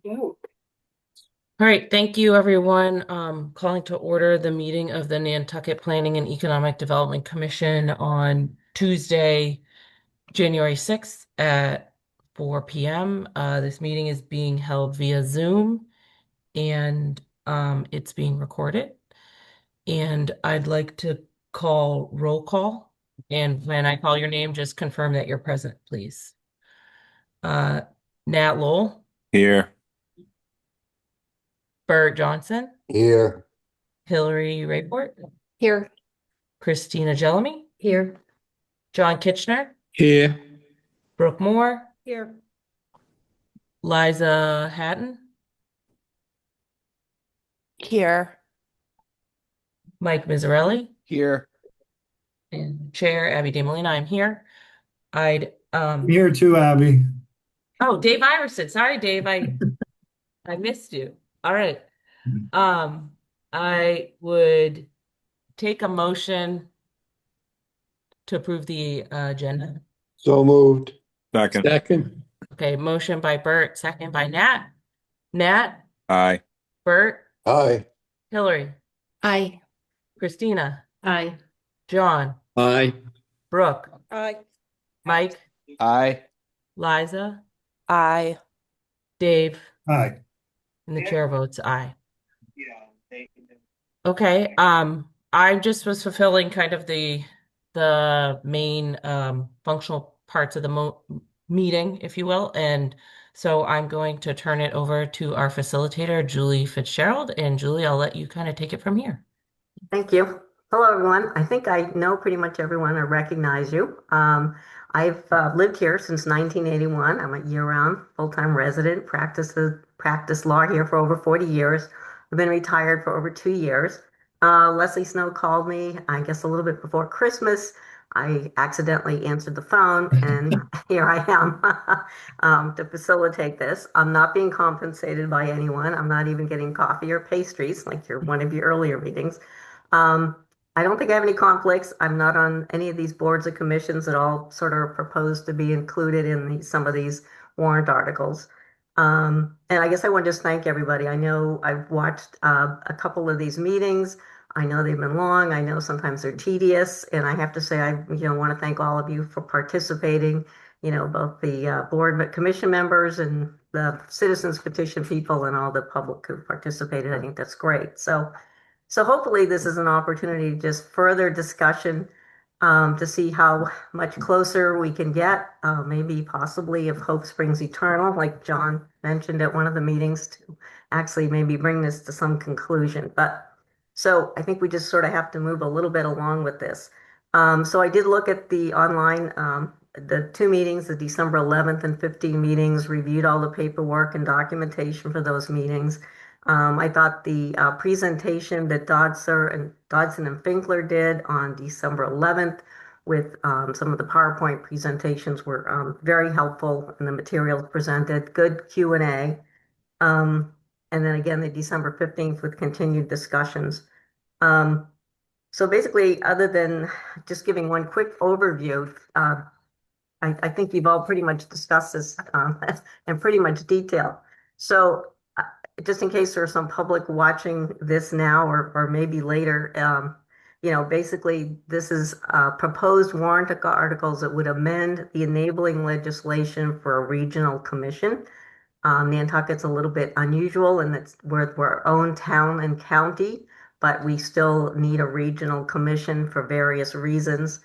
Go. All right, thank you, everyone. Calling to order the meeting of the Nantucket Planning and Economic Development Commission on Tuesday, January 6th at 4 p.m. This meeting is being held via Zoom and it's being recorded. And I'd like to call roll call. And when I call your name, just confirm that you're present, please. Uh, Nat Lowell, Here. Bert Johnson, Here. Hillary Rayport, Here. Christina Jellamy, Here. John Kitchener, Here. Brooke Moore, Here. Liza Hatton, Here. Mike Mizzarelli, Here. and Chair Abby DeMolina. I'm here. I'd Here too, Abby. oh, Dave Iverson. Sorry, Dave, I missed you. All right. Um, I would take a motion to approve the agenda. So moved. Second. Second. Okay, motion by Bert, second by Nat. Nat, Aye. Bert, Aye. Hillary, Aye. Christina, Aye. John, Aye. Brooke, Aye. Mike, Aye. Liza, Aye. Dave, Aye. and the chair votes aye. Okay, I just was fulfilling kind of the main functional parts of the mo meeting, if you will, and so I'm going to turn it over to our facilitator, Julie Fitzgerald, and Julie, I'll let you kind of take it from here. Thank you. Hello, everyone. I think I know pretty much everyone. I recognize you. I've lived here since 1981. I'm a year-round full-time resident, practice law here for over 40 years. I've been retired for over 2 years. Leslie Snow called me, I guess, a little bit before Christmas. I accidentally answered the phone, and here I am to facilitate this. I'm not being compensated by anyone. I'm not even getting coffee or pastries like one of your earlier meetings. Um, I don't think I have any conflicts. I'm not on any of these boards or commissions that all sort of proposed to be included in some of these warrant articles. And I guess I want to just thank everybody. I know I've watched a couple of these meetings. I know they've been long. I know sometimes they're tedious, and I have to say I want to thank all of you for participating. Both the board but commission members and the citizens petition people and all the public who participated. I think that's great. So hopefully this is an opportunity to just further discussion to see how much closer we can get, maybe possibly if hope springs eternal, like John mentioned at one of the meetings, to actually maybe bring this to some conclusion. But so I think we just sort of have to move a little bit along with this. So I did look at the online, the two meetings, the December 11th and 15 meetings, reviewed all the paperwork and documentation for those meetings. I thought the presentation that Dodson and Finkler did on December 11th with some of the PowerPoint presentations were very helpful and the materials presented, good Q&A. And then again, the December 15th with continued discussions. Um, so basically, other than just giving one quick overview, I think you've all pretty much discussed this in pretty much detail. So just in case there's some public watching this now or maybe later, basically this is proposed warrant articles that would amend the enabling legislation for a regional commission. Nantucket's a little bit unusual in that we're our own town and county, but we still need a regional commission for various reasons.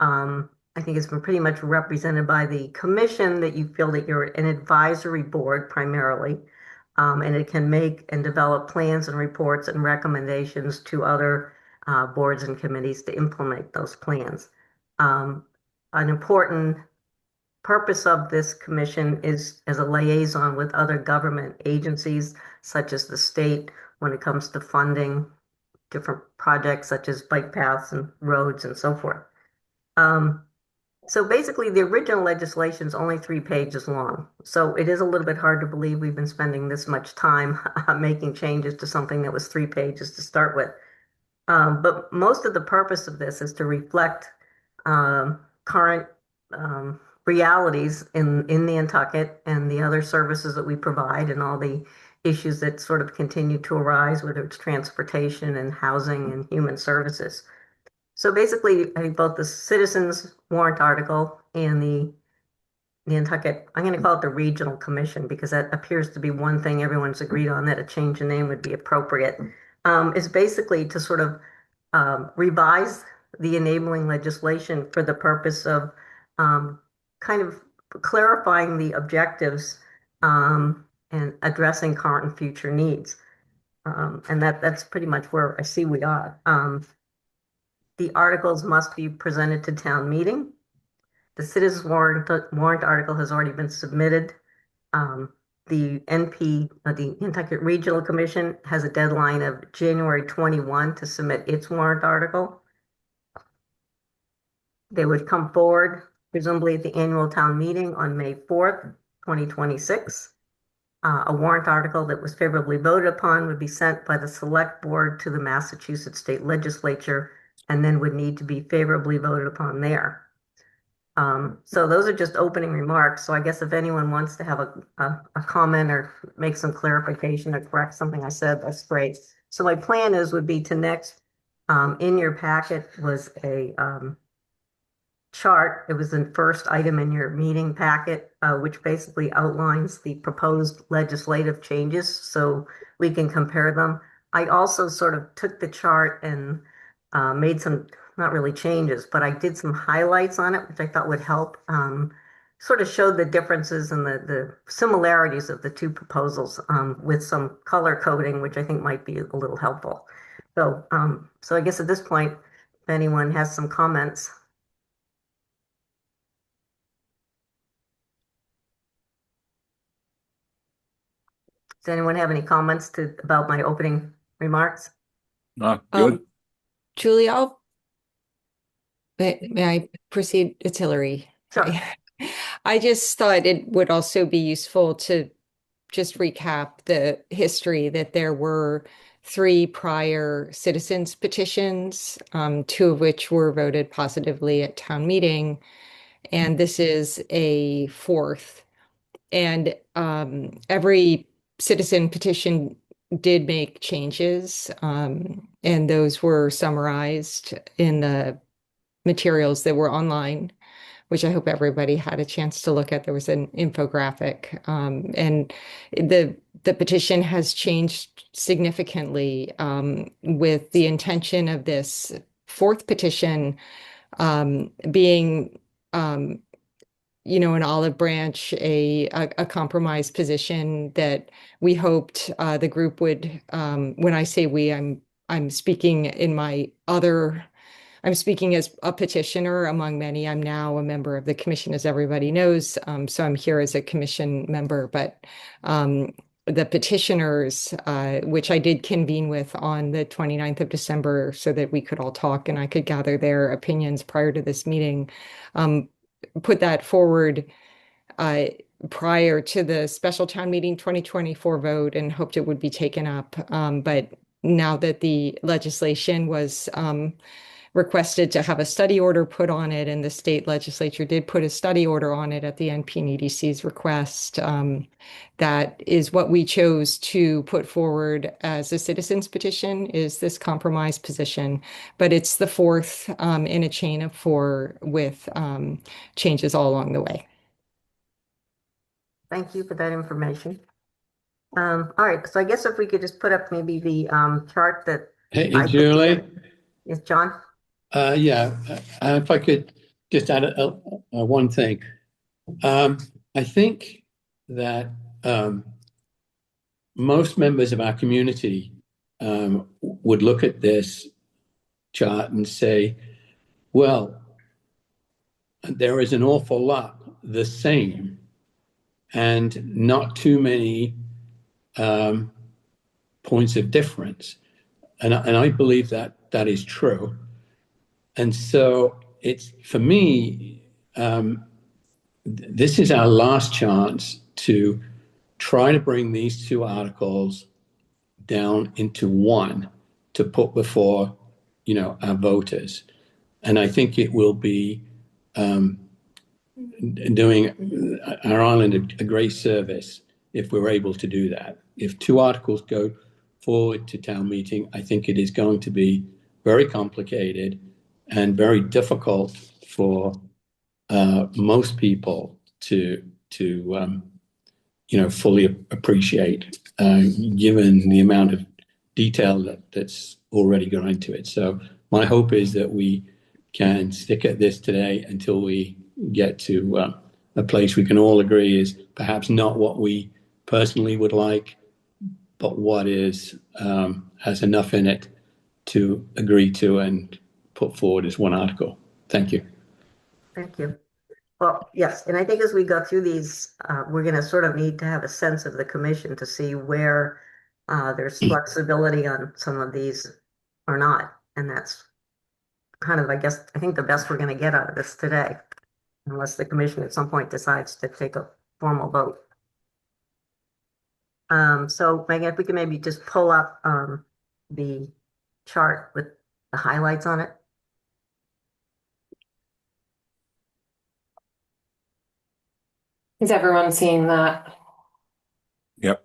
I think it's been pretty much represented by the commission that you feel that you're an advisory board primarily, and it can make and develop plans and reports and recommendations to other boards and committees to implement those plans. An important purpose of this commission is as a liaison with other government agencies, such as the state, when it comes to funding different projects such as bike paths and roads and so forth. So basically, the original legislation is only 3 pages long. So it is a little bit hard to believe we've been spending this much time making changes to something that was 3 pages to start with. But most of the purpose of this is to reflect current realities in Nantucket and the other services that we provide and all the issues that sort of continue to arise, whether it's transportation and housing and human services. So basically, I think both the citizens warrant article and the Nantucket, I'm going to call it the Regional Commission because that appears to be one thing everyone's agreed on, that a change in name would be appropriate, is basically to sort of revise the enabling legislation for the purpose of kind of clarifying the objectives and addressing current and future needs. And that's pretty much where I see we are. The articles must be presented to town meeting. The citizens warrant article has already been submitted. The Nantucket Regional Commission has a deadline of January 21 to submit its warrant article. They would come forward presumably at the annual town meeting on May 4th, 2026. A warrant article that was favorably voted upon would be sent by the select board to the Massachusetts State Legislature and then would need to be favorably voted upon there. So those are just opening remarks. So I guess if anyone wants to have a comment or make some clarification or correct something I said, that's great. So my plan would be to next, in your packet was a chart. It was the first item in your meeting packet, which basically outlines the proposed legislative changes so we can compare them. I also sort of took the chart and made some, not really changes, but I did some highlights on it, which I thought would help sort of show the differences and the similarities of the two proposals with some color coding, which I think might be a little helpful. So, so I guess at this point, if anyone has some comments. Does anyone have any comments about my opening remarks? No, good. Julie, may I proceed? It's Hillary. Sure. Hi. I just thought it would also be useful to just recap the history that there were 3 prior citizens petitions, 2 of which were voted positively at town meeting, and this is a 4th. And every citizen petition did make changes, and those were summarized in the materials that were online, which I hope everybody had a chance to look at. There was an infographic, and the petition has changed significantly with the intention of this 4th petition being an olive branch, a compromise position that we hoped the group would. When I say we, I'm speaking I'm speaking as a petitioner among many. I'm now a member of the commission, as everybody knows. So I'm here as a commission member, but the petitioners, which I did convene with on the 29th of December so that we could all talk and I could gather their opinions prior to this meeting, put that forward prior to the special town meeting 2024 vote and hoped it would be taken up. But now that the legislation was requested to have a study order put on it, and the state legislature did put a study order on it at the NP&EDC's request, that is what we chose to put forward as a citizen's petition, is this compromise position. But it's the 4th in a chain of 4 with changes all along the way. Thank you for that information. All right, so I guess if we could just put up maybe the chart that Hey, I put Julie. together. Yes, John? If I could just add one thing. I think that most members of our community would look at this chart and say, well, there is an awful lot the same and not too many points of difference. And I believe that is true. And so it's, for me, this is our last chance to try to bring these 2 articles down into one to put before, our voters. And I think it will be doing our island a great service if we're able to do that. If two articles go forward to town meeting, I think it is going to be very complicated and very difficult for most people to fully appreciate, given the amount of detail that's already gone into it. So my hope is that we can stick at this today until we get to a place we can all agree is perhaps not what we personally would like, but what is has enough in it to agree to and put forward as one article. Thank you. Thank you. Well, yes, and I think as we go through these, we're going to sort of need to have a sense of the commission to see where there's flexibility on some of these or not. And that's kind of, I guess, I think the best we're going to get out of this today, unless the commission at some point decides to take a formal vote. So Megan, if we can maybe just pull up the chart with the highlights on it. Is everyone seeing that? Yep.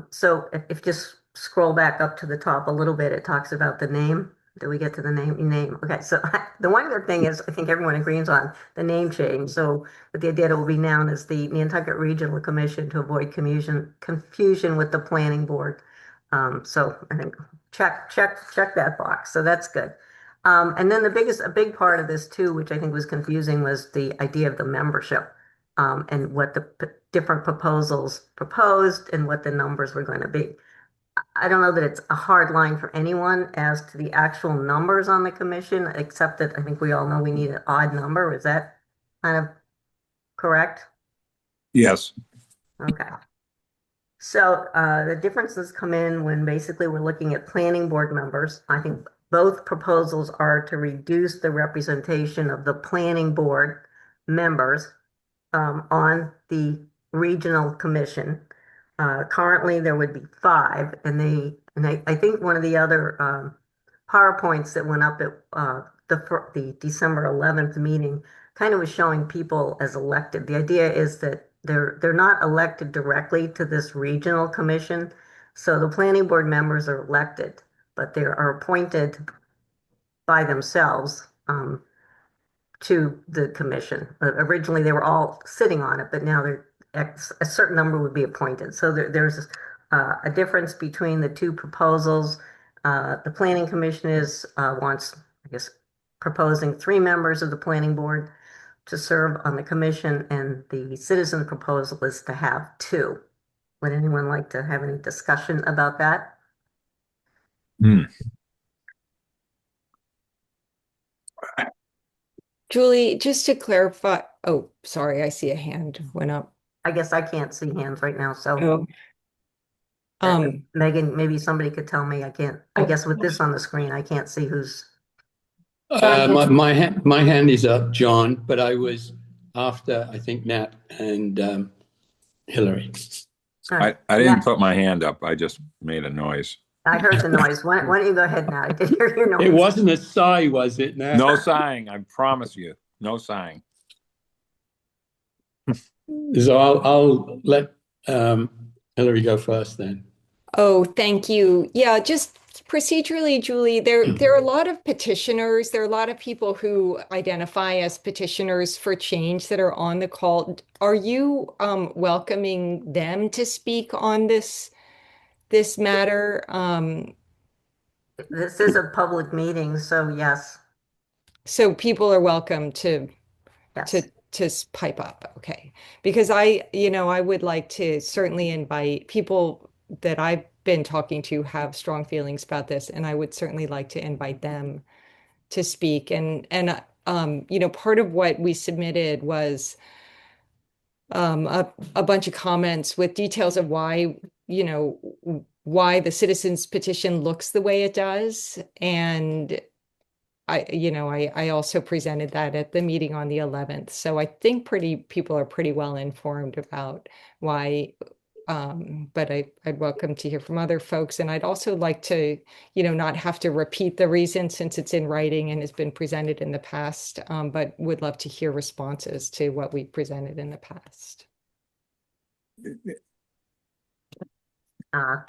So if just scroll back up to the top a little bit, it talks about the name. Did we get to the name? Okay, so the one other thing is, I think everyone agrees on the name change. So with the idea that it will be known as the Nantucket Regional Commission to avoid confusion with the planning board. So I think check that box. So that's good. And then a big part of this too, which I think was confusing, was the idea of the membership, and what the different proposals proposed and what the numbers were going to be. I don't know that it's a hard line for anyone as to the actual numbers on the commission, except that I think we all know we need an odd number. Is that kind of correct? Yes. Okay. So the differences come in when basically we're looking at planning board members. I think both proposals are to reduce the representation of the planning board members on the regional commission. Currently, there would be 5, and I think one of the other PowerPoints that went up at the December 11th meeting kind of was showing people as elected. The idea is that they're not elected directly to this regional commission, so the planning board members are elected, but they are appointed by themselves to the commission. Originally, they were all sitting on it, but now a certain number would be appointed. So there's a difference between the two proposals. The planning commission wants, I guess, proposing 3 members of the planning board to serve on the commission, and the citizen proposal is to have 2. Would anyone like to have any discussion about that? Julie, just to clarify, oh, sorry, I see a hand went up. I guess I can't see hands right now, so Oh. Megan, maybe somebody could tell me. I can't. I guess with this on the screen, I can't see who's. My hand is up, John, but I was after, I think, Nat and Hillary. I didn't put my hand up. I just made a noise. I heard the noise. Why don't you go ahead now? I did hear your noise. It wasn't a sigh, was it, Nat? No sighing. I promise you. No sighing. So I'll let Hillary go first then. Oh, thank you. Yeah, just procedurally, Julie, there are a lot of petitioners. There are a lot of people who identify as petitioners for change that are on the call. Are you welcoming them to speak on this matter? This is a public meeting, so yes. So people are welcome to pipe up. Okay. Because I would like to certainly invite people that I've been talking to have strong feelings about this, and I would certainly like to invite them to speak. And part of what we submitted was a bunch of comments with details of why the citizens petition looks the way it does. And I also presented that at the meeting on the 11th. So I think people are pretty well informed about why But I'd welcome to hear from other folks. And I'd also like to, not have to repeat the reason since it's in writing and has been presented in the past, but would love to hear responses to what we presented in the past.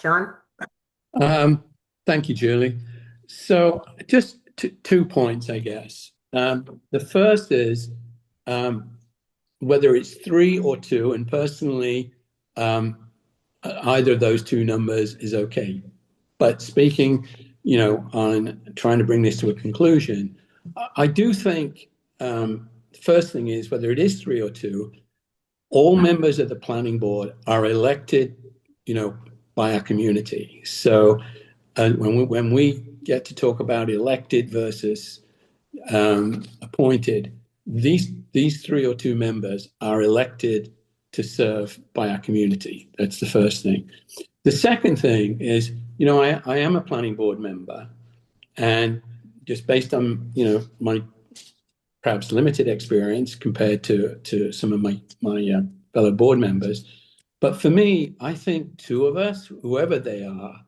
John? Thank you, Julie. So just 2 points, I guess. The first is whether it's 3 or 2, and personally, either of those 2 numbers is okay. But speaking, on trying to bring this to a conclusion, I do think first thing is whether it is 3 or 2, all members of the planning board are elected, by our community. So when we get to talk about elected versus appointed, these 3 or 2 members are elected to serve by our community. That's the first thing. The second thing is, I am a planning board member, and just based on, my perhaps limited experience compared to some of my fellow board members. But for me, I think 2 of us, whoever they are,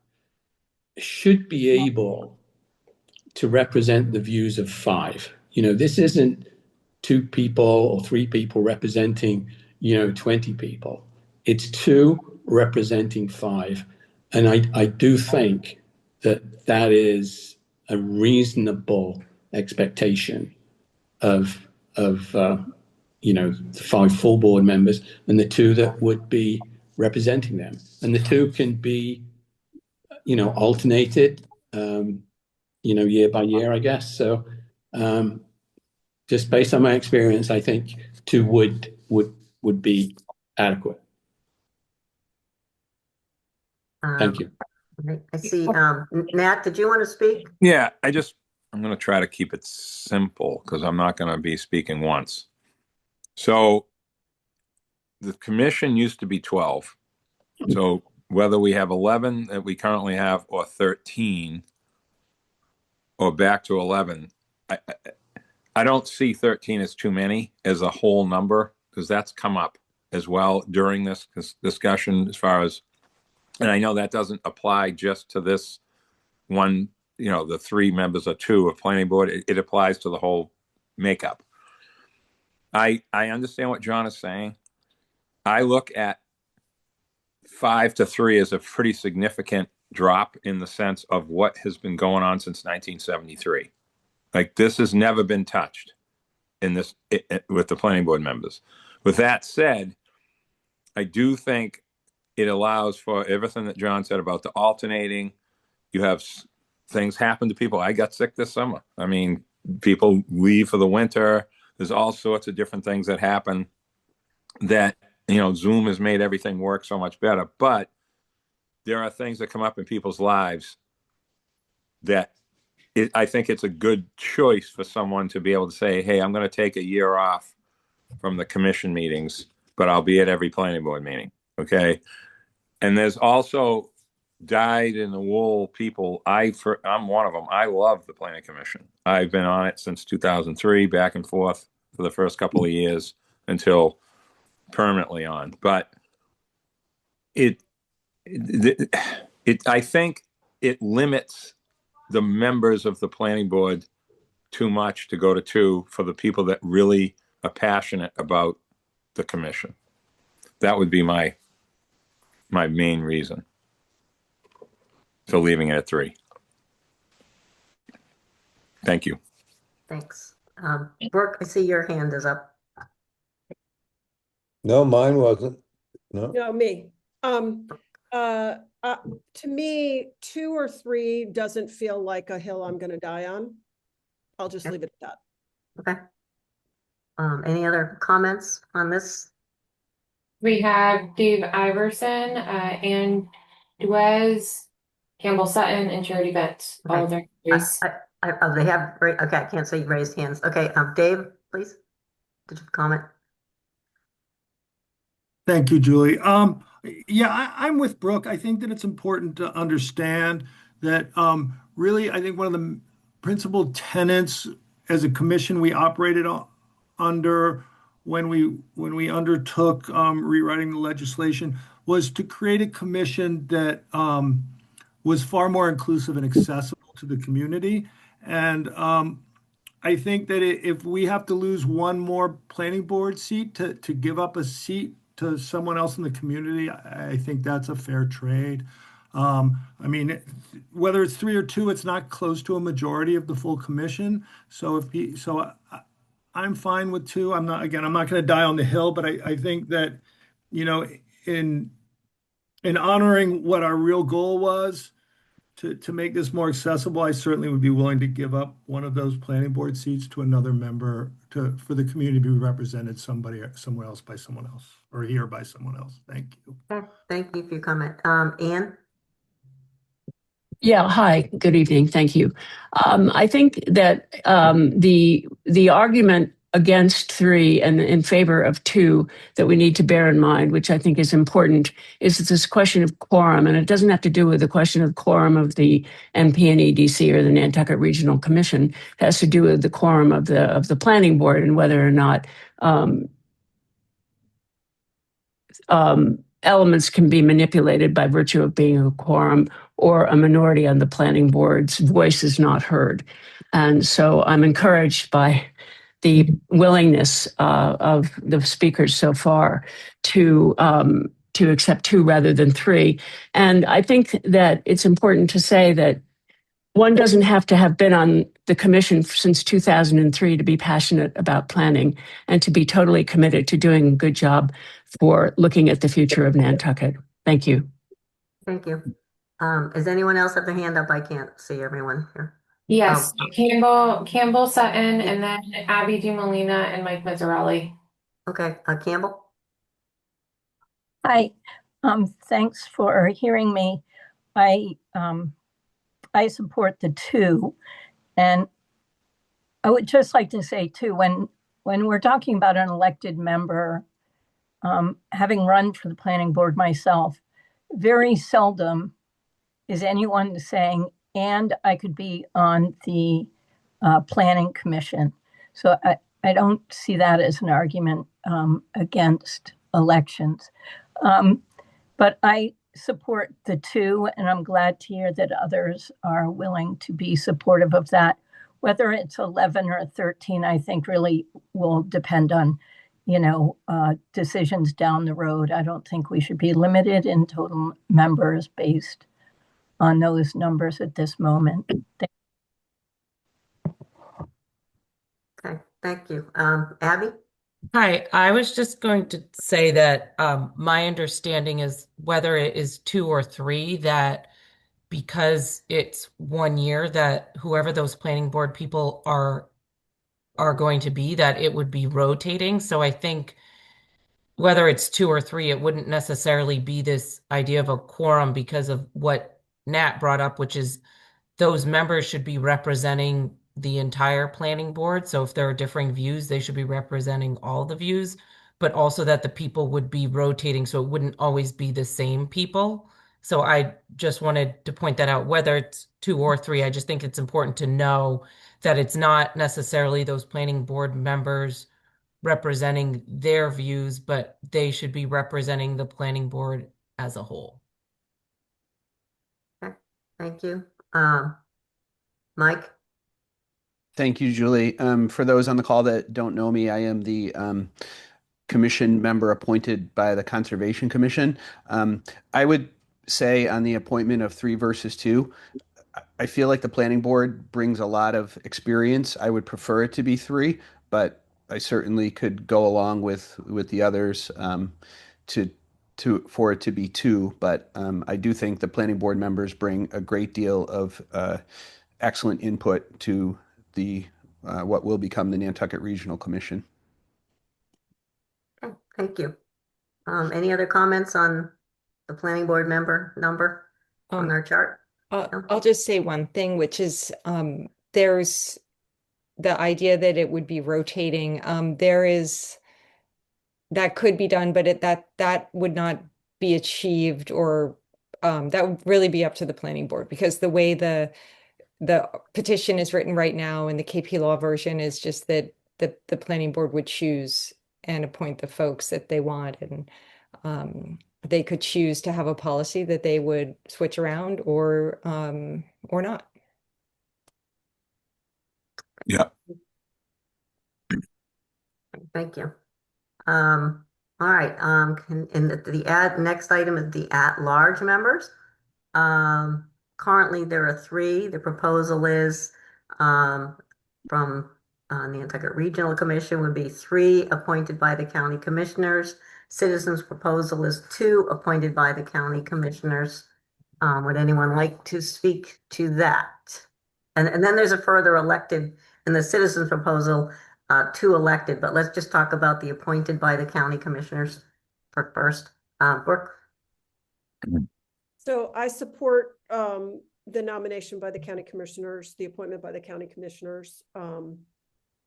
should be able to represent the views of 5. This isn't 2 people or 3 people representing, 20 people. It's 2 representing 5. And I do think that is a reasonable expectation of the 5 full board members and the 2 that would be representing them. And the 2 can be, alternated, year by year, I guess. So just based on my experience, I think 2 would be adequate. Thank you. I see. Nat, did you want to speak? Yeah, I'm going to try to keep it simple because I'm not going to be speaking once. So the commission used to be 12. So whether we have 11 that we currently have or 13 or back to 11, I don't see 13 as too many as a whole number, because that's come up as well during this discussion as far as, and I know that doesn't apply just to this one, the 3 members or 2 of planning board. It applies to the whole makeup. I understand what John is saying. I look at 5 to 3 as a pretty significant drop in the sense of what has been going on since 1973. Like, this has never been touched in this with the planning board members. With that said, I do think it allows for everything that John said about the alternating. You have things happen to people. I got sick this summer. I mean, people leave for the winter. There's all sorts of different things that happen that, Zoom has made everything work so much better. But there are things that come up in people's lives that I think it's a good choice for someone to be able to say, hey, I'm going to take a year off from the commission meetings, but I'll be at every planning board meeting. Okay. And there's also dyed in the wool people. I'm one of them. I love the planning commission. I've been on it since 2003, back and forth for the first couple of years until permanently on. But I think it limits the members of the planning board too much to go to 2 for the people that really are passionate about the commission. That would be my main reason for leaving it at 3. Thank you. Thanks. Brooke, I see your hand is up. No, mine wasn't. No. No, me. To me, 2 or 3 doesn't feel like a hill I'm going to die on. I'll just leave it at that. Okay. Any other comments on this? We have Dave Iverson, Ann Duez, Campbell Sutton, and Charity Betts. Okay. All of their names. They have, okay, I can't see raised hands. Okay, Dave, please. Did you comment? Thank you, Julie. Yeah, I'm with Brooke. I think that it's important to understand that really, I think one of the principal tenets as a commission we operated under when we undertook rewriting the legislation was to create a commission that was far more inclusive and accessible to the community. And I think that if we have to lose one more planning board seat to give up a seat to someone else in the community, I think that's a fair trade. I mean, whether it's 3 or 2, it's not close to a majority of the full commission. So I'm fine with 2. I'm not going to die on the hill, but I think that, you know, in honoring what our real goal was to make this more accessible, I certainly would be willing to give up one of those planning board seats to another member for the community to be represented somewhere else by someone else, or here by someone else. Thank you. Okay, thank you for your comment. Anne? Yeah, hi, good evening. Thank you. I think that the argument against 3 and in favor of 2 that we need to bear in mind, which I think is important, is this question of quorum, and it doesn't have to do with the question of quorum of the NP&EDC or the Nantucket Regional Commission. It has to do with the quorum of the planning board and whether or not elements can be manipulated by virtue of being a quorum or a minority on the planning board's voice is not heard. And so I'm encouraged by the willingness of the speakers so far to accept 2 rather than 3. And I think that it's important to say that one doesn't have to have been on the commission since 2003 to be passionate about planning and to be totally committed to doing a good job for looking at the future of Nantucket. Thank you. Thank you. Does anyone else have their hand up? I can't see everyone here. Yes, Campbell Sutton, and then Abby DiMolina and Mike Mazzarelli. Okay, Campbell? Hi, thanks for hearing me. I support the 2, and I would just like to say too, when we're talking about an elected member, having run for the planning board myself, very seldom is anyone saying, and I could be on the planning commission. So I don't see that as an argument against elections. But I support the 2, and I'm glad to hear that others are willing to be supportive of that. Whether it's 11 or 13, I think really will depend on, decisions down the road. I don't think we should be limited in total members based on those numbers at this moment. Okay, thank you. Abby? Hi, I was just going to say that my understanding is whether it is 2 or 3, that because it's 1 year, that whoever those planning board people are going to be, that it would be rotating. So I think whether it's 2 or 3, it wouldn't necessarily be this idea of a quorum because of what Nat brought up, which is those members should be representing the entire planning board. So if there are differing views, they should be representing all the views, but also that the people would be rotating. So it wouldn't always be the same people. So I just wanted to point that out, whether it's 2 or 3, I just think it's important to know that it's not necessarily those planning board members representing their views, but they should be representing the planning board as a whole. Okay, thank you. Mike? Thank you, Julie. For those on the call that don't know me, I am the commission member appointed by the Conservation Commission. I would say on the appointment of 3 versus 2, I feel like the planning board brings a lot of experience. I would prefer it to be 3, but I certainly could go along with the others for it to be 2. But I do think the planning board members bring a great deal of excellent input to the what will become the Nantucket Regional Commission. Okay, thank you. Any other comments on the planning board member number on our chart? I'll just say one thing, which is there's the idea that it would be rotating. That could be done, but that would not be achieved, or that would really be up to the planning board, because the way the petition is written right now in the KP Law version is just that the planning board would choose and appoint the folks that they want. And they could choose to have a policy that they would switch around or not. Yeah. Thank you. All right. And next item is the at-large members. Currently, there are three. The proposal is from Nantucket Regional Commission would be 3 appointed by the county commissioners. Citizens' proposal is 2 appointed by the county commissioners. Would anyone like to speak to that? And then there's a further elected in the citizens' proposal, 2 elected, but let's just talk about the appointed by the county commissioners first. Brooke? So I support the nomination by the county commissioners, the appointment by the county commissioners.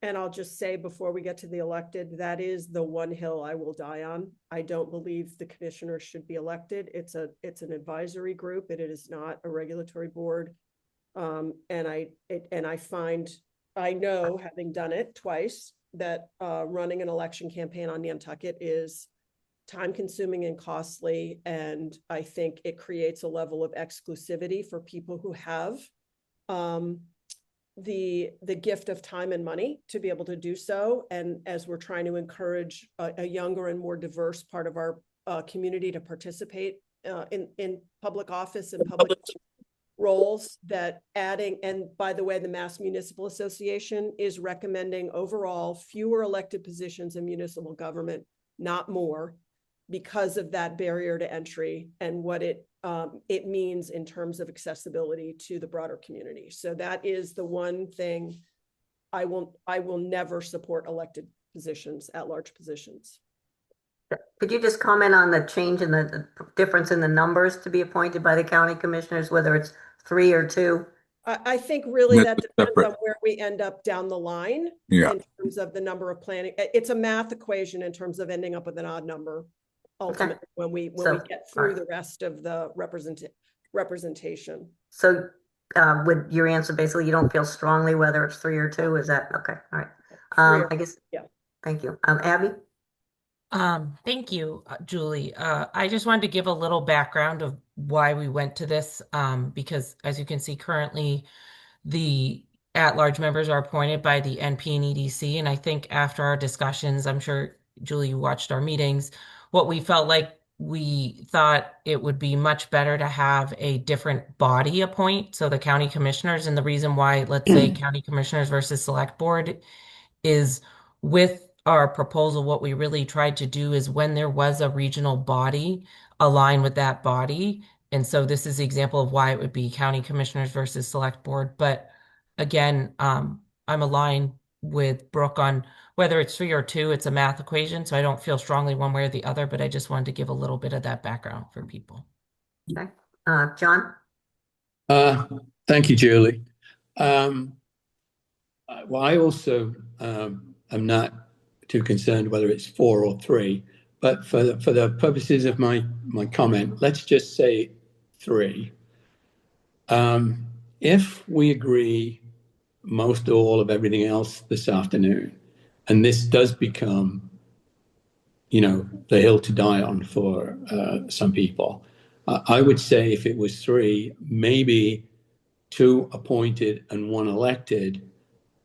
And I'll just say before we get to the elected, that is the one hill I will die on. I don't believe the commissioners should be elected. It's an advisory group. It is not a regulatory board. And I know, having done it twice, that running an election campaign on Nantucket is time consuming and costly. And I think it creates a level of exclusivity for people who have the gift of time and money to be able to do so. And as we're trying to encourage a younger and more diverse part of our community to participate in public office and public roles, that adding, and by the way, the Mass Municipal Association is recommending overall fewer elected positions in municipal government, not more, because of that barrier to entry and what it means in terms of accessibility to the broader community. So that is the one thing I will never support elected positions, at-large positions. Could you just comment on the change in the difference in the numbers to be appointed by the county commissioners, whether it's 3 or 2? I think really that depends separate. on where we end up down the line in terms of the number of planning. It's a math equation in terms of ending up with an odd number ultimately when we get through the rest of the representation. So would your answer basically you don't feel strongly whether it's 3 or 2? Is that okay? All right. I guess. Yeah. Thank you. Abby? Thank you, Julie. I just wanted to give a little background of why we went to this, because as you can see, currently the at-large members are appointed by the NP&EDC. And I think after our discussions, I'm sure, Julie, you watched our meetings, what we felt like we thought it would be much better to have a different body appoint. So the county commissioners, and the reason why, let's say county commissioners versus select board is with our proposal, what we really tried to do is when there was a regional body, align with that body. And so this is the example of why it would be county commissioners versus select board. But again, I'm aligned with Brooke on whether it's 3 or 2, it's a math equation. So I don't feel strongly one way or the other, but I just wanted to give a little bit of that background for people. Okay. John? Thank you, Julie. Well, I also am not too concerned whether it's 4 or 3, but for the purposes of my comment, let's just say 3. If we agree most or all of everything else this afternoon, and this does become, the hill to die on for some people, I would say if it was 3, maybe 2 appointed and 1 elected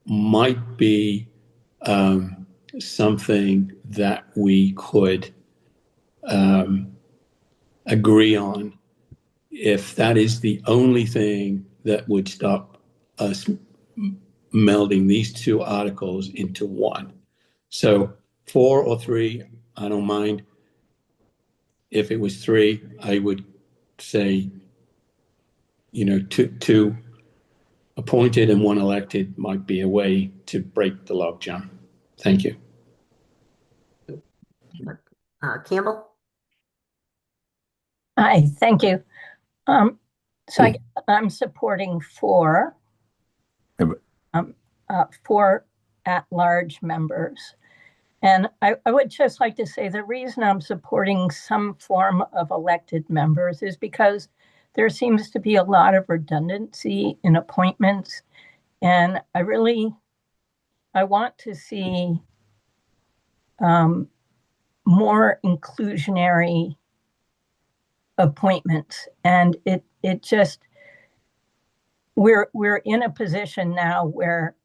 might be something that we could agree on if that is the only thing that would stop us melding these 2 articles into one. So 4 or 3, I don't mind. If it was 3, I would say, 2 appointed and 1 elected might be a way to break the logjam. Thank you. Campbell? Hi, thank you. So I'm supporting 4 at-large members. And I would just like to say the reason I'm supporting some form of elected members is because there seems to be a lot of redundancy in appointments. And I want to see more inclusionary appointments. And it just, we're in a position now where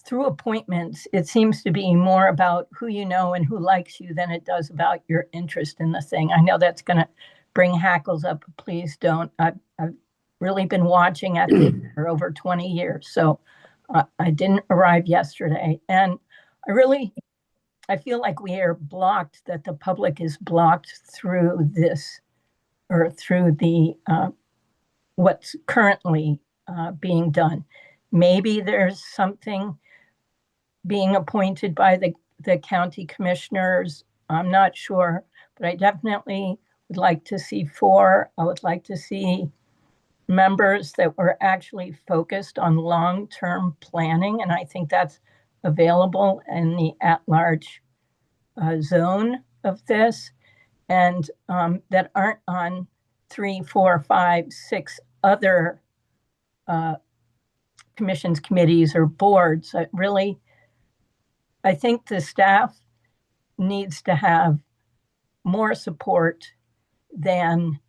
through appointments, it seems to be more about who you know and who likes you than it does about your interest in the thing. I know that's going to bring hackles up. Please don't. I've really been watching at this for over 20 years. So I didn't arrive yesterday. And I feel like we are blocked, that the public is blocked through this, or through the what's currently being done. Maybe there's something being appointed by the county commissioners. I'm not sure, but I definitely would like to see 4. I would like to see members that were actually focused on long-term planning, and I think that's available in the at-large zone of this, and that aren't on 3, 4, 5, 6 other commissions, committees, or boards. I think the staff needs to have more support than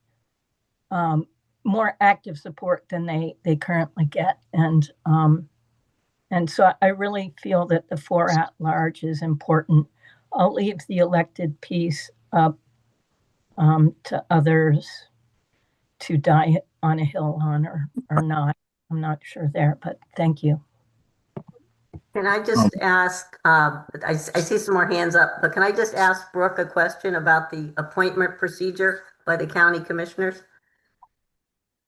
more active support than they currently get, and so I really feel that the 4 at large is important. I'll leave the elected piece up to others to die on a hill on or not. I'm not sure there, but thank you. Can I just ask, I see some more hands up, but can I just ask Brooke a question about the appointment procedure by the county commissioners?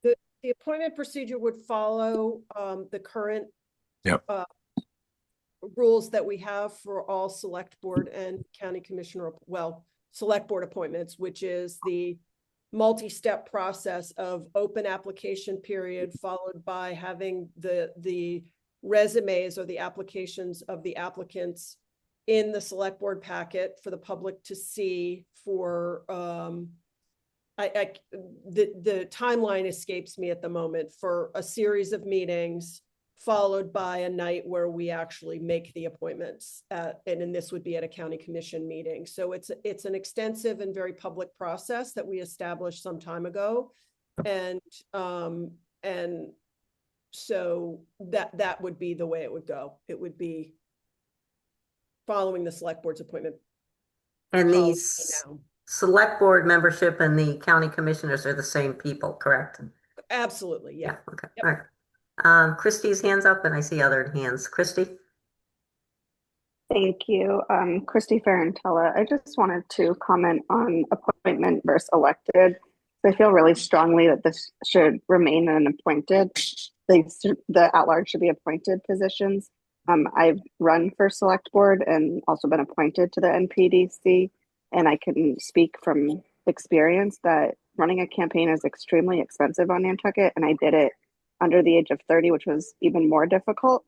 The appointment procedure would follow the current rules that we have for all select board and county commissioner, select board appointments, which is the multi-step process of open application period, followed by having the resumes or the applications of the applicants in the select board packet for the public to see. For the timeline escapes me at the moment, for a series of meetings followed by a night where we actually make the appointments and then this would be at a county commission meeting. So it's an extensive and very public process that we established some time ago, and so that would be the way it would go. It would be following the select board's appointment. And these select board membership and the county commissioners are the same people, correct? Absolutely, yeah. Okay, yep. all right. Christy's hands up, and I see other hands. Christy? Thank you. Christy Ferrantella. I just wanted to comment on appointment versus elected. I feel really strongly that this should remain an appointed. The at-large should be appointed positions. I've run for select board and also been appointed to the NP&EDC, and I can speak from experience that running a campaign is extremely expensive on Nantucket, and I did it under the age of 30, which was even more difficult.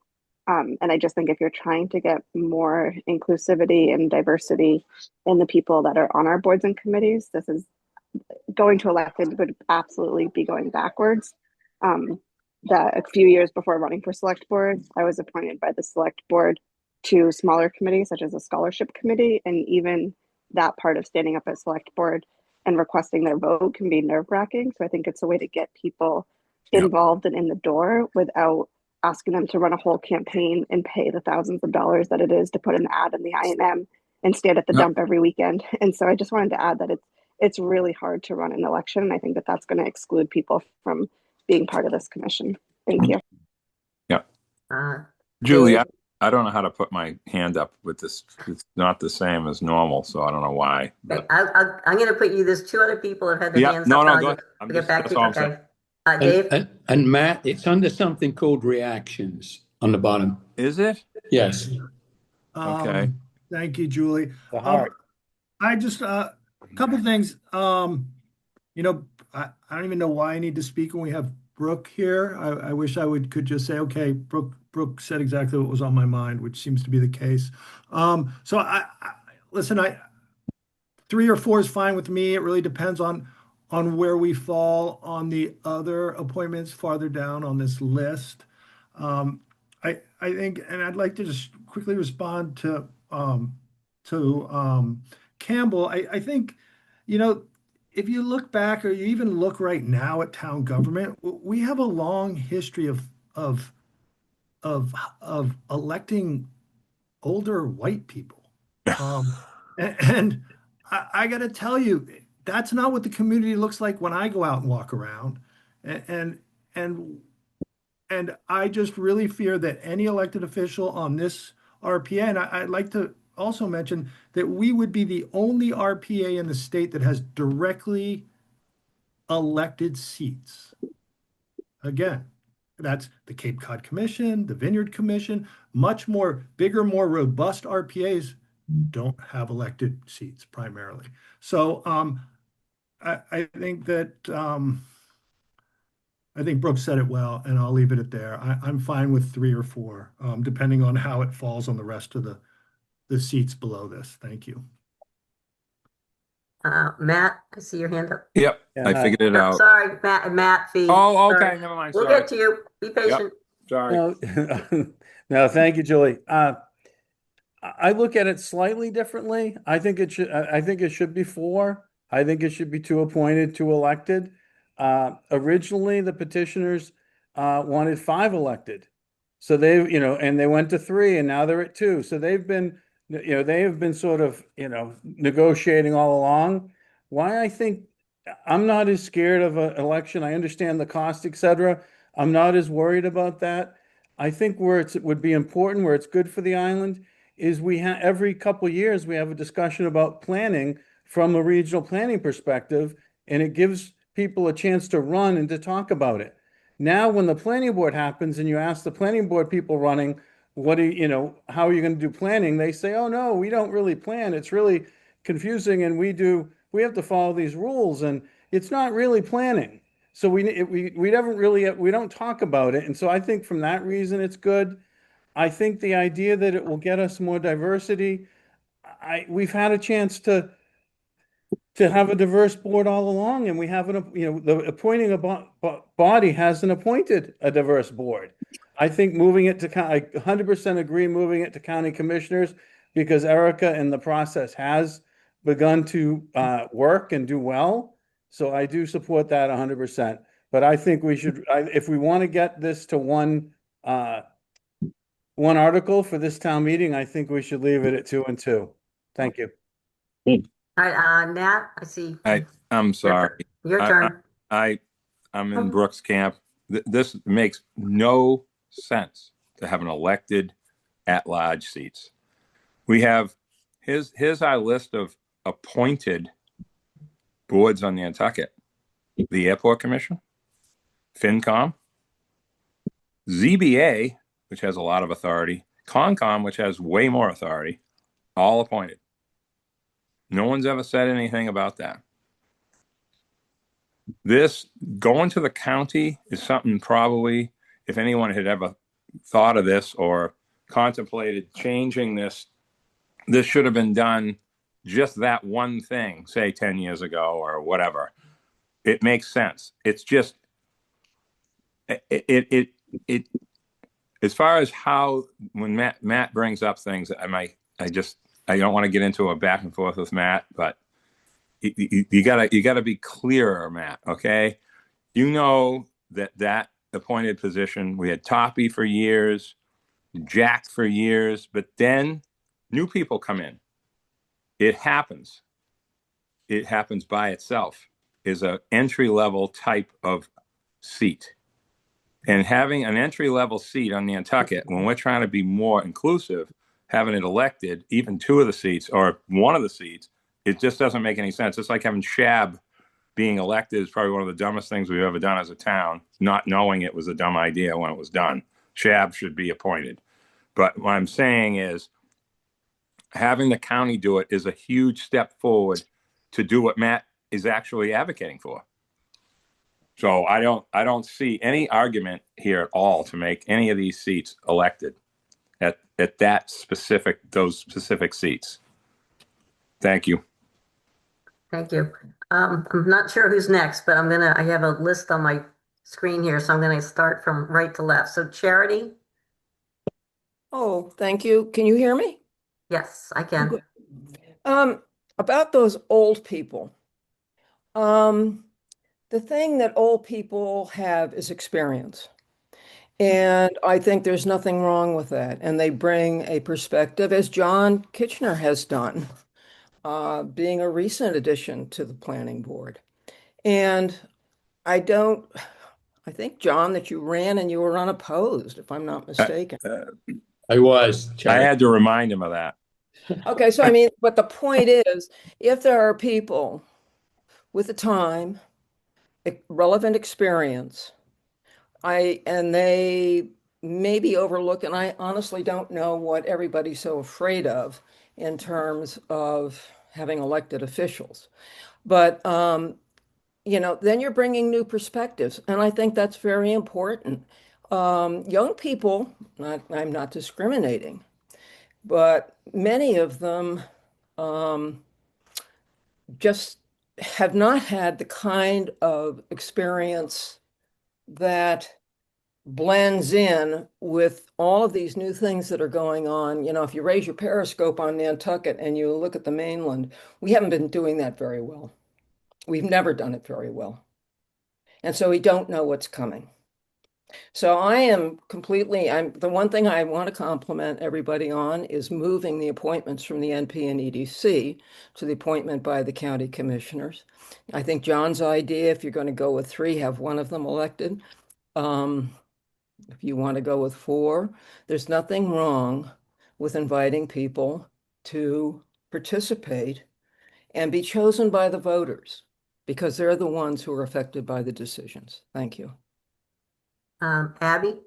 And I just think if you're trying to get more inclusivity and diversity in the people that are on our boards and committees, this is going to elected would absolutely be going backwards. That a few years before running for select board, I was appointed by the select board to smaller committees such as a scholarship committee, and even that part of standing up at select board and requesting their vote can be nerve-wracking. So I think it's a way to get people involved and in the door without asking them to run a whole campaign and pay the thousands of dollars that it is to put an ad in the INM and stand at the dump every weekend. And so I just wanted to add that it's really hard to run an election, and I think that that's going to exclude people from being part of this commission. Thank you. Yeah. Julie, I don't know how to put my hand up with this. It's not the same as normal, so I don't know why. But... I'm going to put you. There's 2 other people that have their hands up. No, go ahead. Get back to you. Okay. Dave? And Matt, it's under something called reactions on the bottom. Is it? Yes. Okay. Thank you, Julie. I just, a couple things. I don't even know why I need to speak when we have Brooke here. I wish I could just say, okay, Brooke said exactly what was on my mind, which seems to be the case. So I listen, 3 or 4 is fine with me. It really depends on where we fall on the other appointments farther down on this list. I think, and I'd like to just quickly respond to Campbell. I think, you know, if you look back or you even look right now at town government, we have a long history of of electing older white people. And I got to tell you, that's not what the community looks like when I go out and walk around. And and and I just really fear that any elected official on this RPA, and I'd like to also mention that we would be the only RPA in the state that has directly elected seats. Again, that's the Cape Cod Commission, the Vineyard Commission, much more bigger, more robust RPAs don't have elected seats primarily. So I think that I think Brooke said it well, and I'll leave it at there. I'm fine with 3 or 4, depending on how it falls on the rest of the seats below this. Thank you. Matt, I see your hand up. Yep, I figured it out. Sorry, Matt Fee. Oh, okay, Sorry. never mind. We'll Sorry. get to you. Be patient. Sorry. No, thank you, Julie. I look at it slightly differently. I think it should be 4. I think it should be 2 appointed, 2 elected. Originally, the petitioners wanted 5 elected. So they, and they went to 3, and now they're at 2. So they have been sort of, negotiating all along. Why I think I'm not as scared of an election. I understand the cost, etc. I'm not as worried about that. I think where it would be important, where it's good for the island, is we have every couple of years we have a discussion about planning from a regional planning perspective, and it gives people a chance to run and to talk about it. Now, when the planning board happens and you ask the planning board people running, how are you going to do planning? They say, oh no, we don't really plan. It's really confusing, and we have to follow these rules, and it's not really planning. So we don't talk about it. And so I think from that reason, it's good. I think the idea that it will get us more diversity, we've had a chance to have a diverse board all along, and we haven't, the appointing body hasn't appointed a diverse board. I think moving it to, I 100% agree moving it to county commissioners, because Erica in the process has begun to work and do well. So I do support that 100%. But I think we should, if we want to get this to one article for this town meeting, I think we should leave it at 2 and 2. Thank you. All right, Nat, I see. I'm sorry. Your turn. I'm in Brooks' camp. This makes no sense to have an elected at-large seats. We have, here's our list of appointed boards on Nantucket. The Airport Commission, FinCom, ZBA, which has a lot of authority, CONCOM, which has way more authority, all appointed. No one's ever said anything about that. This going to the county is something probably, if anyone had ever thought of this or contemplated changing this, this should have been done just that one thing, say 10 years ago or whatever. It makes sense. It's just, it as far as how, when Matt brings up things, I don't want to get into a back and forth with Matt, but you gotta be clearer, Matt. Okay, you know that appointed position. We had Toppy for years, Jack for years, but then new people come in. It happens. It happens by itself. Is an entry-level type of seat, and having an entry-level seat on Nantucket when we're trying to be more inclusive, having it elected, even 2 of the seats or 1 of the seats, it just doesn't make any sense. It's like having Shab being elected is probably one of the dumbest things we've ever done as a town, not knowing it was a dumb idea when it was done. Shab should be appointed. But what I'm saying is having the county do it is a huge step forward to do what Matt is actually advocating for. So I don't see any argument here at all to make any of these seats elected at those specific seats. Thank you. Thank you. I'm not sure who's next, but I have a list on my screen here, so I'm gonna start from right to left. So Charity. Oh, thank you. Can you hear me? Yes, I can. About those old people. Um, the thing that old people have is experience. And I think there's nothing wrong with that. And they bring a perspective, as John Kitchener has done, being a recent addition to the planning board. And I don't, I think, John, that you ran and you were unopposed, if I'm not mistaken. I was, I Charlie. had to remind him of that. Okay, so I mean, but the point is, if there are people with the time, relevant experience, and they may be overlooked, and I honestly don't know what everybody's so afraid of in terms of having elected officials. But then you're bringing new perspectives, and I think that's very important. Young people, I'm not discriminating, but many of them just have not had the kind of experience that blends in with all of these new things that are going on. If you raise your periscope on Nantucket and you look at the mainland, we haven't been doing that very well. We've never done it very well. And so we don't know what's coming. So I'm the one thing I want to compliment everybody on is moving the appointments from the NP and EDC to the appointment by the county commissioners. I think John's idea, if you're going to go with 3, have one of them elected. If you want to go with 4, there's nothing wrong with inviting people to participate and be chosen by the voters because they're the ones who are affected by the decisions. Thank you. Abby?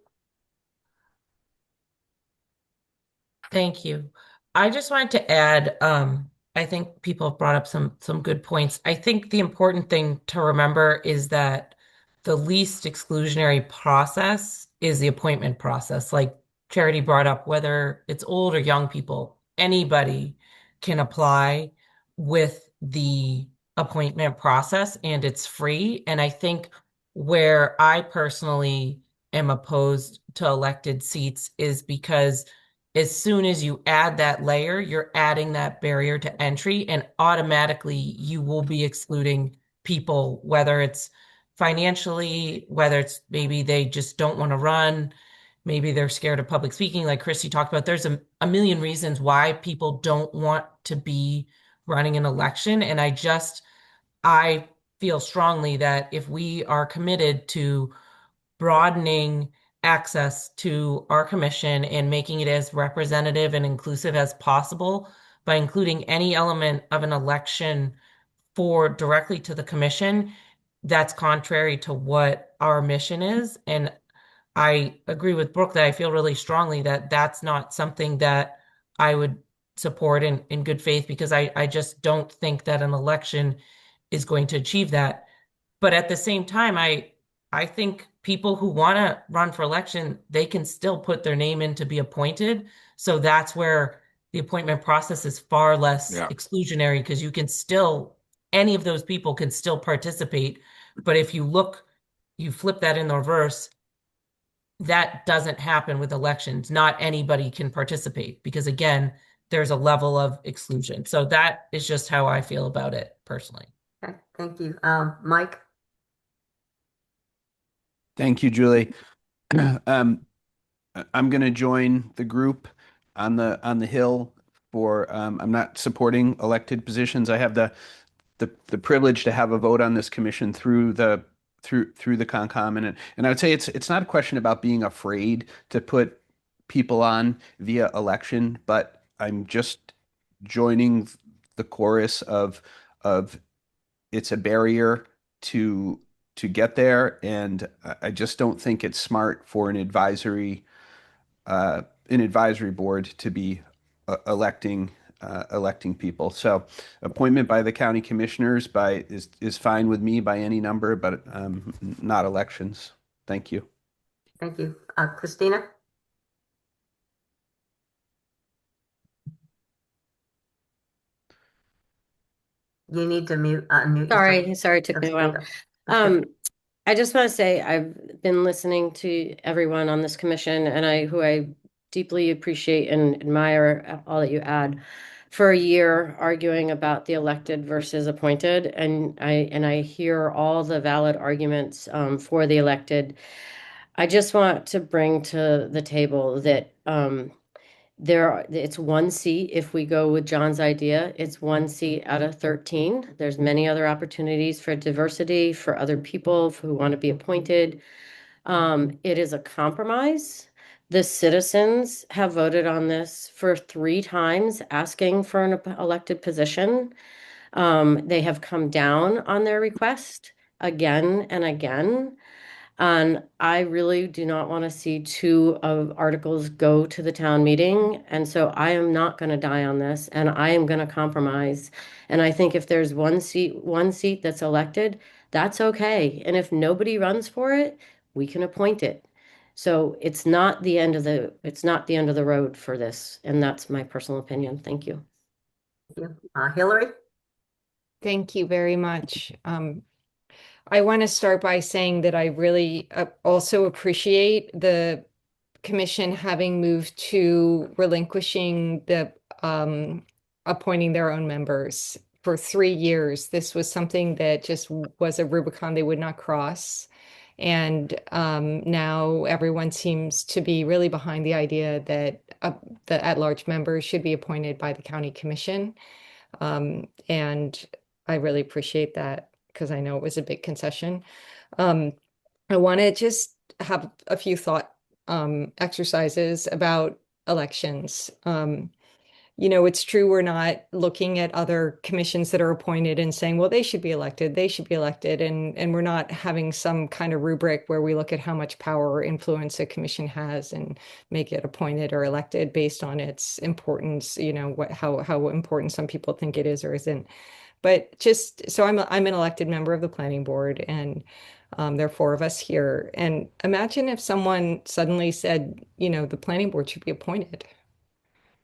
Thank you. I just wanted to add, I think people have brought up some good points. I think the important thing to remember is that the least exclusionary process is the appointment process. Like Charity brought up, whether it's old or young people, anybody can apply with the appointment process and it's free. And I think where I personally am opposed to elected seats is because as soon as you add that layer, you're adding that barrier to entry, and automatically you will be excluding people, whether it's financially, whether it's maybe they just don't want to run, maybe they're scared of public speaking, like Christy talked about. There's a million reasons why people don't want to be running an election. And I feel strongly that if we are committed to broadening access to our commission and making it as representative and inclusive as possible by including any element of an election for directly to the commission, that's contrary to what our mission is. And I agree with Brooke that I feel really strongly that that's not something that I would support in good faith, because I just don't think that an election is going to achieve that. But at the same time, I think people who want to run for election, they can still put their name in to be appointed. So that's where the appointment process is far less exclusionary, because any of those people can still participate. But if you flip that in the reverse, that doesn't happen with elections. Not anybody can participate because, again, there's a level of exclusion. So that is just how I feel about it personally. Okay, thank you. Mike? Thank you, Julie. I'm going to join the group on the Hill for I'm not supporting elected positions. I have the privilege to have a vote on this commission through the Concom, and I would say it's not a question about being afraid to put people on via election, but I'm just joining the chorus of it's a barrier to get there, and I just don't think it's smart for an advisory board to be electing people. So appointment by the county commissioners is fine with me by any number, but not elections. Thank you. Thank you. Christina? You need to unmute yourself. Sorry, it took me a while. Okay. I just want to say I've been listening to everyone on this commission, and who I deeply appreciate and admire all that you add. For a year arguing about the elected versus appointed, and I hear all the valid arguments for the elected. I just want to bring to the table that it's one seat. If we go with John's idea, it's one seat out of 13. There's many other opportunities for diversity, for other people who want to be appointed. It is a compromise. The citizens have voted on this for 3 times, asking for an elected position. They have come down on their request again and again. And I really do not want to see 2 of articles go to the town meeting. And so I am not going to die on this, and I am going to compromise. And I think if there's one seat that's elected, that's okay. And if nobody runs for it, we can appoint it. So it's not the end of the road for this. And that's my personal opinion. Thank you. Hillary? Thank you very much. I want to start by saying that I really also appreciate the commission having moved to relinquishing the appointing their own members for 3 years. This was something that just was a Rubicon they would not cross. And now everyone seems to be really behind the idea that the at-large members should be appointed by the county commission. And I really appreciate that because I know it was a big concession. I want to just have a few thought exercises about elections. It's true we're not looking at other commissions that are appointed and saying, well, they should be elected, and we're not having some kind of rubric where we look at how much power or influence a commission has and make it appointed or elected based on its importance, how important some people think it is or isn't. But just so I'm an elected member of the planning board, and there are 4 of us here. And imagine if someone suddenly said, the planning board should be appointed.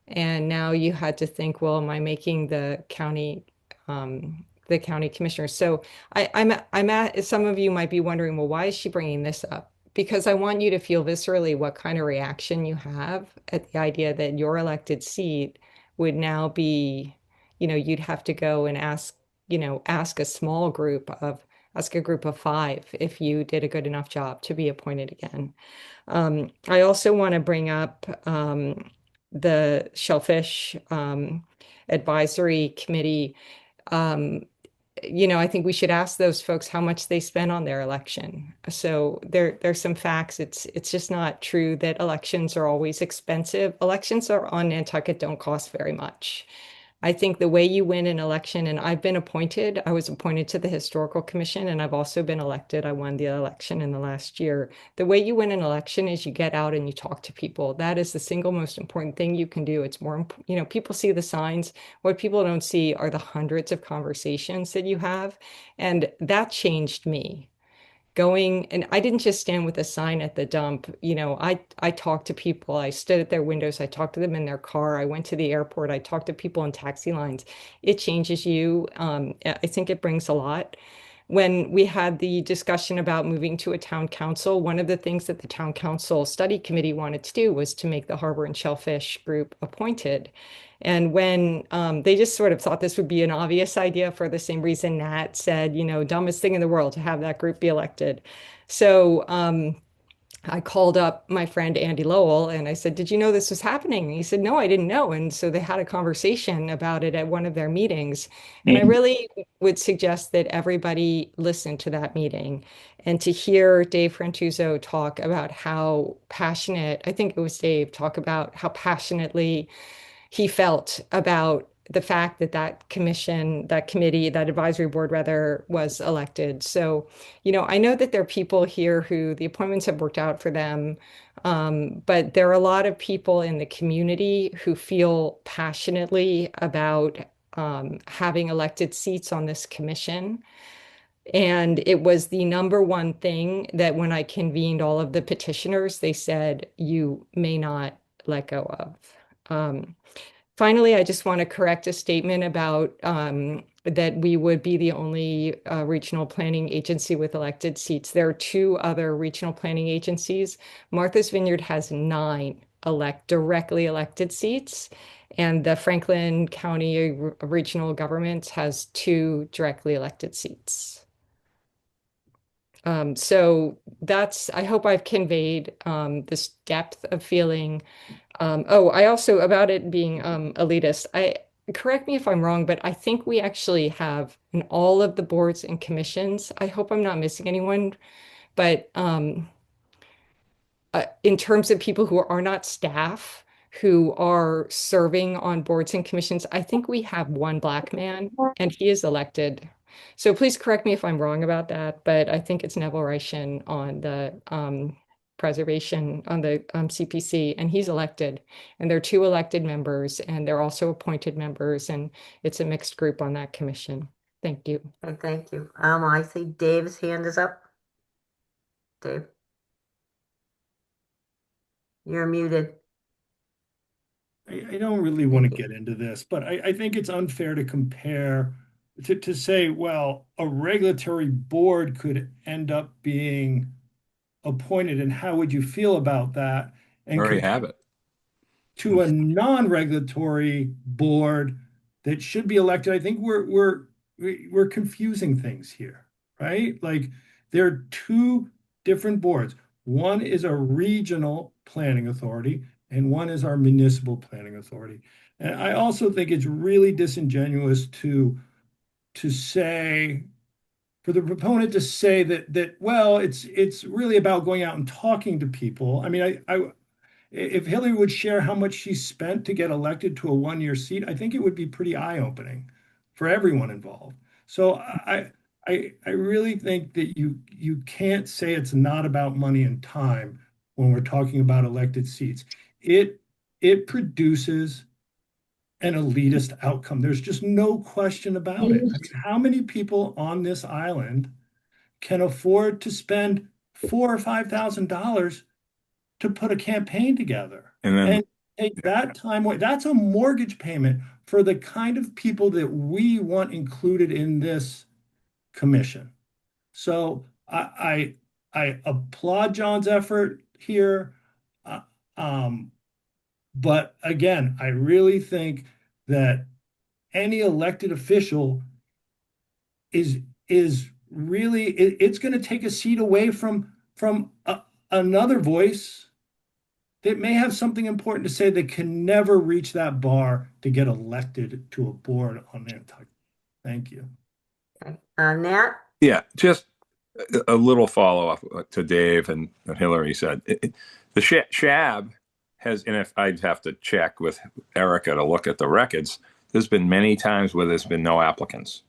And now you had to think, well, am I making the county commissioner? So I'm at, some of you might be wondering, well, why is she bringing this up? Because I want you to feel viscerally what kind of reaction you have at the idea that your elected seat would now be, you'd have to go and ask a group of 5 if you did a good enough job to be appointed again. I also want to bring up the Shellfish Advisory Committee. I think we should ask those folks how much they spent on their election. So there's some facts. It's just not true that elections are always expensive. Elections on Nantucket don't cost very much. I think the way you win an election, and I was appointed to the Historical Commission, and I've also been elected. I won the election in the last year. The way you win an election is you get out and you talk to people. That is the single most important thing you can do. It's more, people see the signs. What people don't see are the hundreds of conversations that you have. And that changed me. And I didn't just stand with a sign at the dump. I talked to people. I stood at their windows. I talked to them in their car. I went to the airport. I talked to people in taxi lines. It changes you. I think it brings a lot. When we had the discussion about moving to a town council, one of the things that the town council study committee wanted to do was to make the Harbor and Shellfish group appointed. And when they just sort of thought this would be an obvious idea for the same reason Nat said, dumbest thing in the world to have that group be elected. So I called up my friend Andy Lowell and I said, did you know this was happening? And he said, no, I didn't know. And so they had a conversation about it at one of their meetings. And I really would suggest that everybody listen to that meeting and to hear Dave Frantuzzo talk about how passionate, I think it was Dave, talk about how passionately he felt about the fact that that advisory board rather, was elected. So, I know that there are people here who the appointments have worked out for them, but there are a lot of people in the community who feel passionately about having elected seats on this commission. And it was the number one thing that when I convened all of the petitioners, they said, you may not let go of. Finally, I just want to correct a statement about that we would be the only regional planning agency with elected seats. There are 2 other regional planning agencies. Martha's Vineyard has 9 elect directly elected seats, and the Franklin County Regional Government has 2 directly elected seats. So that's, I hope I've conveyed this depth of feeling. I also, about it being elitist, correct me if I'm wrong, but I think we actually have in all of the boards and commissions, I hope I'm not missing anyone, but in terms of people who are not staff, who are serving on boards and commissions, I think we have 1 Black man, and he is elected. So please correct me if I'm wrong about that, but I think it's Neville Reichin on the preservation on the CPC, and he's elected. And there are 2 elected members, and they're also appointed members, and it's a mixed group on that commission. Thank you. Okay, thank you. I see Dave's hand is up. Dave, you're muted. I don't really want to get into this, but I think it's unfair to compare to say, well, a regulatory board could end up being appointed, and how would you feel about that? And Already have it. to a non-regulatory board that should be elected. I think we're confusing things here, right? Like there are 2 different boards. One is a regional planning authority, and one is our municipal planning authority. And I also think it's really disingenuous to say, for the proponent to say that well, it's really about going out and talking to people. I mean, if Hillary would share how much she spent to get elected to a 1-year seat, I think it would be pretty eye-opening for everyone involved. So I really think that you can't say it's not about money and time when we're talking about elected seats. It produces an elitist outcome. There's just no question about it. I mean, how many people on this island can afford to spend $4,000 or $5,000 to put a campaign together and take that time away? That's a mortgage payment for the kind of people that we want included in this commission. So I applaud John's effort here. But again, I really think that any elected official is really, it's going to take a seat away from another voice that may have something important to say that can never reach that bar to get elected to a board on Nantucket. Thank you. Nat? Yeah, just a little follow-up to Dave and Hillary said. The SHAB has, and if I'd have to check with Erica to look at the records, there's been many times where there's been no applicants.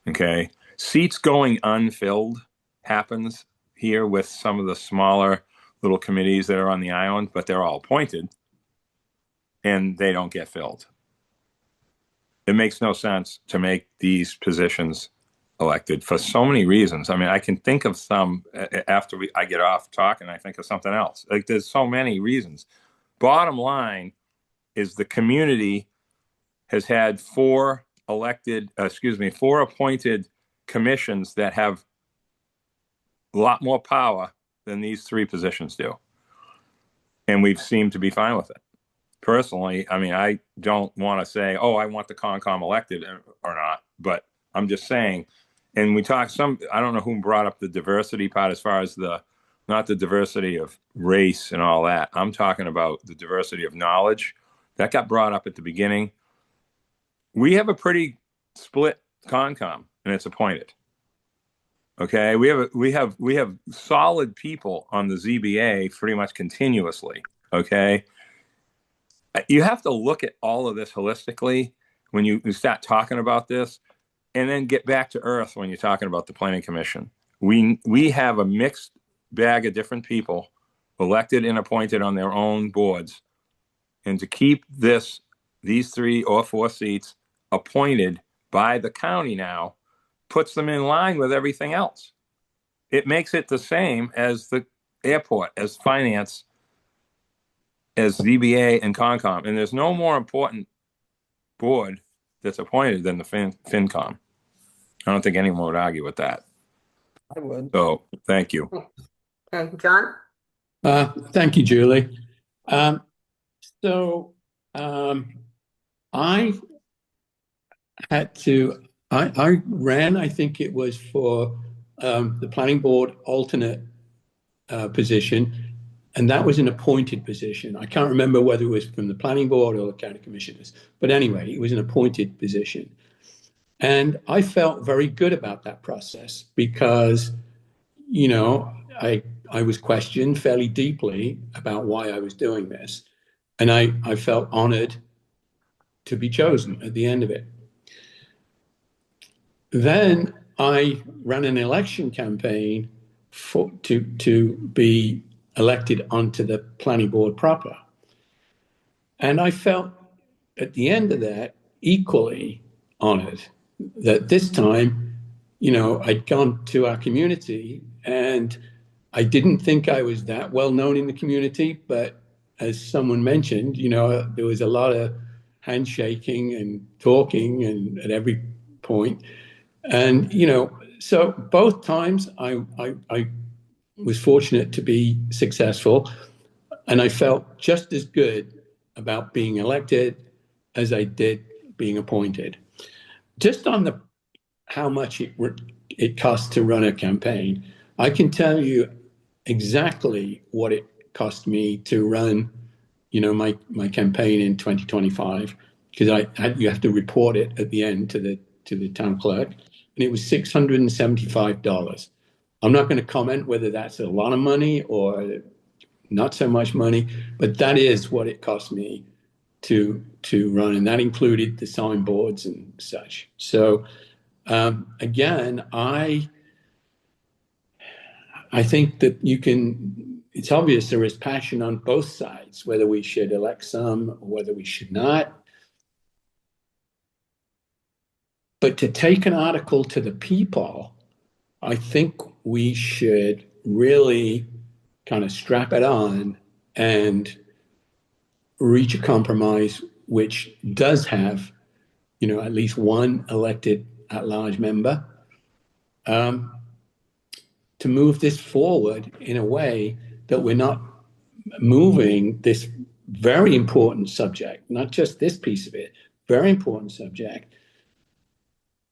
Okay. Seats going unfilled happens here with some of the smaller little committees that are on the island, but they're all appointed and they don't get filled. It makes no sense to make these positions elected for so many reasons. I mean, I can think of some after I get off talking, I think of something else. Like there's so many reasons. Bottom line is the community has had 4 appointed commissions that have a lot more power than these 3 positions do. And we've seemed to be fine with it. Personally, I mean, I don't want to say, oh, I want the Concom elected or not, but I'm just saying, and we talked I don't know who brought up the diversity part as far as not the diversity of race and all that. I'm talking about the diversity of knowledge. That got brought up at the beginning. We have a pretty split Concom, and it's appointed. Okay, we have solid people on the ZBA pretty much continuously. Okay, you have to look at all of this holistically when you start talking about this, and then get back to earth when you're talking about the Planning Commission. We have a mixed bag of different people elected and appointed on their own boards, and to keep these 3 or 4 seats appointed by the county now puts them in line with everything else. It makes it the same as the airport, as finance, as ZBA and Concom. And there's no more important board that's appointed than the FinCom. I don't think anyone would argue with that. I would. So thank you. Okay, John? Thank you, Julie. Um, so I had to, I ran, I think it was for the planning board alternate position, and that was an appointed position. I can't remember whether it was from the planning board or the county commissioners, but anyway, it was an appointed position. And I felt very good about that process because, you know, I was questioned fairly deeply about why I was doing this. And I felt honored to be chosen at the end of it. Then I ran an election campaign to be elected onto the planning board proper. And I felt at the end of that equally honored that this time, you know, I'd gone to our community and I didn't think I was that well known in the community, but as someone mentioned, you know, there was a lot of handshaking and talking and at every point. And, you know, so both times I was fortunate to be successful and I felt just as good about being elected as I did being appointed. Just on the how much it costs to run a campaign, I can tell you exactly what it cost me to run, you know, my campaign in 2025 because you have to report it at the end to the town clerk, and it was $675. I'm not going to comment whether that's a lot of money or not so much money, but that is what it cost me to run, and that included the signboards and such. So again, I think that you can. It's obvious there is passion on both sides, whether we should elect some or whether we should not. But to take an article to the people, I think we should really kind of strap it on and reach a compromise which does have, you know, at least one elected at-large member to move this forward in a way that we're not moving this very important subject, not just this piece of it, very important subject,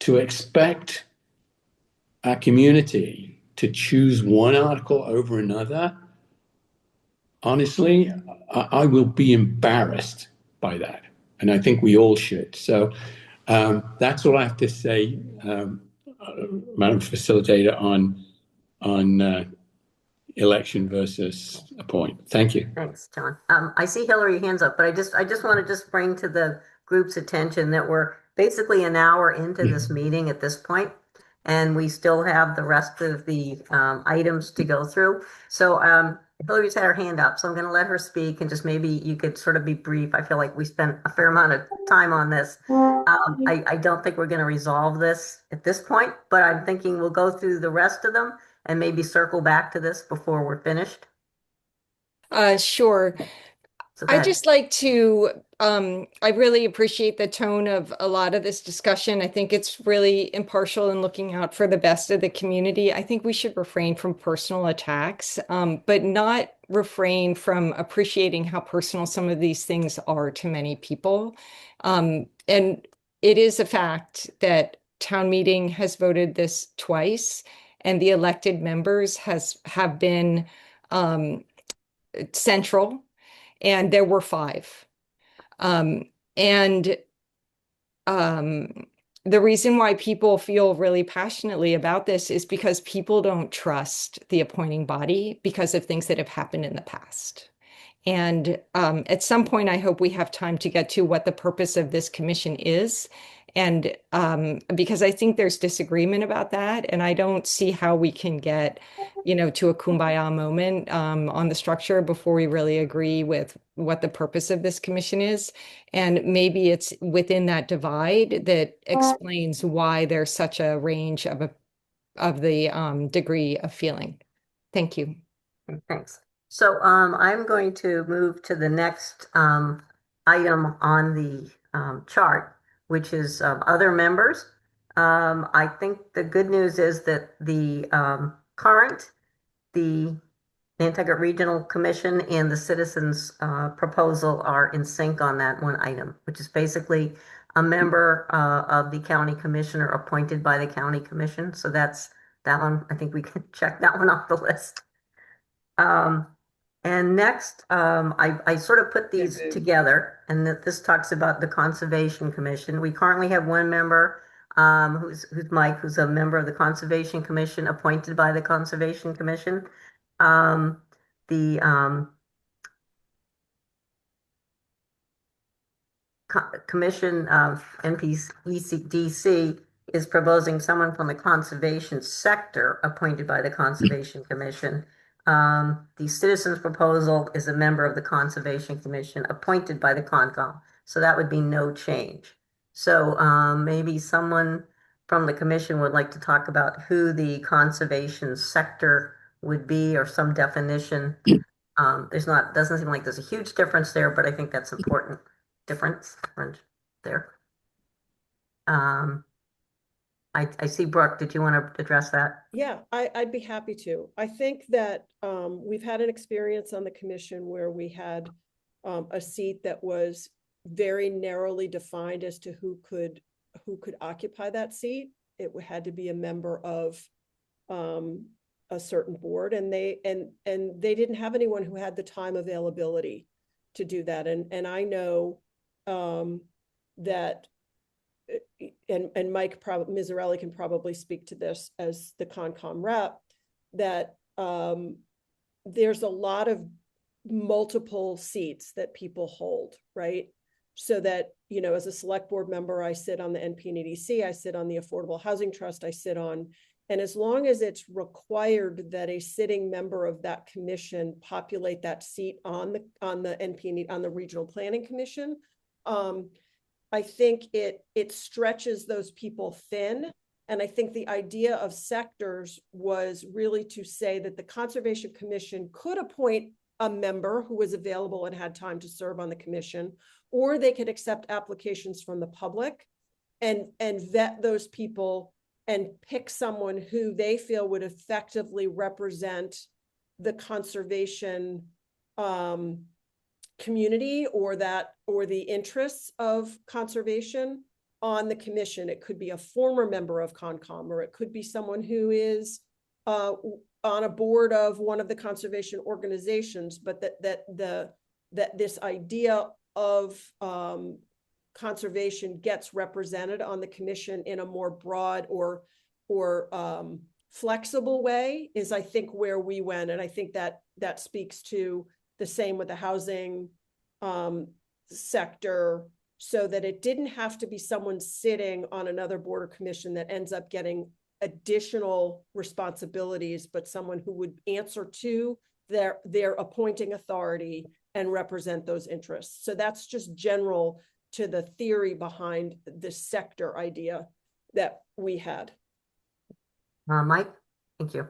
to expect our community to choose one article over another. Honestly, I will be embarrassed by that. And I think we all should. So that's all I have to say, Madam Facilitator, on election versus appoint. Thank you. Thanks, John. I see Hillary hands up, but I just want to just bring to the group's attention that we're basically an hour into this meeting at this point, and we still have the rest of the items to go through. So Hillary's had her hand up, so I'm going to let her speak, and just maybe you could sort of be brief. I feel like we spent a fair amount of time on this. I don't think we're going to resolve this at this point, but I'm thinking we'll go through the rest of them and maybe circle back to this before we're finished. Sure. So I just like to, I really appreciate the tone of a lot of this discussion. I think it's really impartial and looking out for the best of the community. I think we should refrain from personal attacks, but not refrain from appreciating how personal some of these things are to many people. And it is a fact that town meeting has voted this twice, and the elected members have been central, and there were five. And the reason why people feel really passionately about this is because people don't trust the appointing body because of things that have happened in the past. And at some point, I hope we have time to get to what the purpose of this commission is. And because I think there's disagreement about that, and I don't see how we can get, you know, to a kumbaya moment on the structure before we really agree with what the purpose of this commission is. And maybe it's within that divide that explains why there's such a range of the degree of feeling. Thank you. Thanks. So I'm going to move to the next item on the chart, which is other members. I think the good news is that the current, the Nantucket Regional Commission and the citizens proposal are in sync on that one item, which is basically a member of the county commissioner appointed by the county commission. So that's that one. I think we can check that one off the list. And next, I sort of put these together, and that this talks about the Conservation Commission. We currently have one member, who's Mike, who's a member of the Conservation Commission, appointed by the Conservation Commission. The Commission of NP&EDC is proposing someone from the conservation sector appointed by the Conservation Commission. The citizens proposal is a member of the Conservation Commission appointed by the Concom. So that would be no change. So maybe someone from the commission would like to talk about who the conservation sector would be, or some definition. Doesn't seem like there's a huge difference there, but I think that's important difference there. I see Brooke, did you want to address that? Yeah, I'd be happy to. I think that we've had an experience on the commission where we had a seat that was very narrowly defined as to who could occupy that seat. It had to be a member of a certain board, and they didn't have anyone who had the time availability to do that. And I know that, and Mike Miserelli can probably speak to this as the Concom rep, that there's a lot of multiple seats that people hold, right? So that, you know, as a select board member, I sit on the NP&EDC, I sit on the Affordable Housing Trust, I sit on, and as long as it's required that a sitting member of that commission populate that seat on the NP&E, on the Regional Planning Commission, I think it stretches those people thin. And I think the idea of sectors was really to say that the Conservation Commission could appoint a member who was available and had time to serve on the commission, or they could accept applications from the public and vet those people and pick someone who they feel would effectively represent the conservation community or the interests of conservation on the commission. It could be a former member of Concom, or it could be someone who is on a board of one of the conservation organizations, but that this idea of conservation gets represented on the commission in a more broad or flexible way is, I think, where we went. And I think that speaks to the same with the housing sector, so that it didn't have to be someone sitting on another board or commission that ends up getting additional responsibilities, but someone who would answer to their appointing authority and represent those interests. So that's just general to the theory behind the sector idea that we had. Mike, thank you.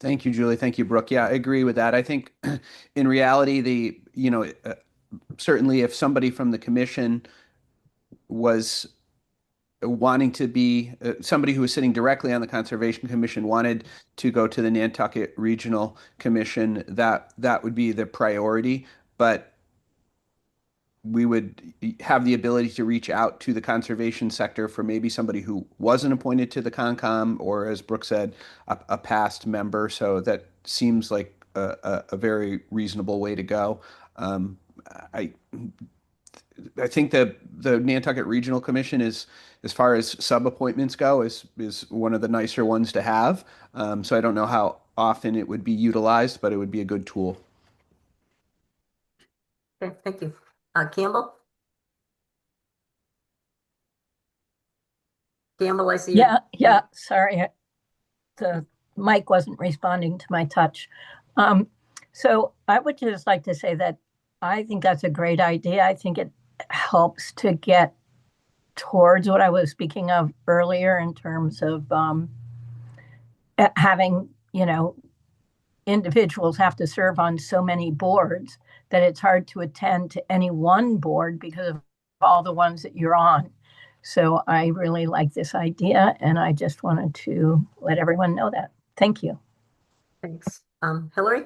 Thank you, Julie. Thank you, Brooke. Yeah, I agree with that. I think in reality, certainly if somebody from the commission was wanting to be somebody who was sitting directly on the Conservation Commission wanted to go to the Nantucket Regional Commission, that would be the priority. But we would have the ability to reach out to the conservation sector for maybe somebody who wasn't appointed to the Concom, or, as Brooke said, a past member. So that seems like a very reasonable way to go. I think the Nantucket Regional Commission is, as far as sub-appointments go, is one of the nicer ones to have. So I don't know how often it would be utilized, but it would be a good tool. Okay, thank you. Campbell? Campbell, I see you. Yeah, sorry. The mic wasn't responding to my touch. So I would just like to say that I think that's a great idea. I think it helps to get towards what I was speaking of earlier in terms of having, individuals have to serve on so many boards that it's hard to attend to any one board because of all the ones that you're on. So I really like this idea, and I just wanted to let everyone know that. Thank you. Thanks. Hillary?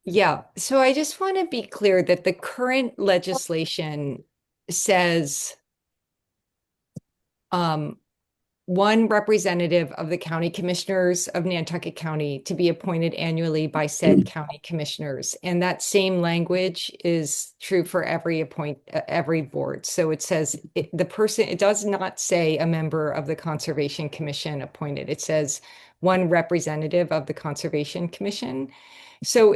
Yeah, so I just want to be clear that the current legislation says um, one representative of the county commissioners of Nantucket County to be appointed annually by said county commissioners. And that same language is true for every board. So it says it does not say a member of the Conservation Commission appointed. It says one representative of the Conservation Commission. So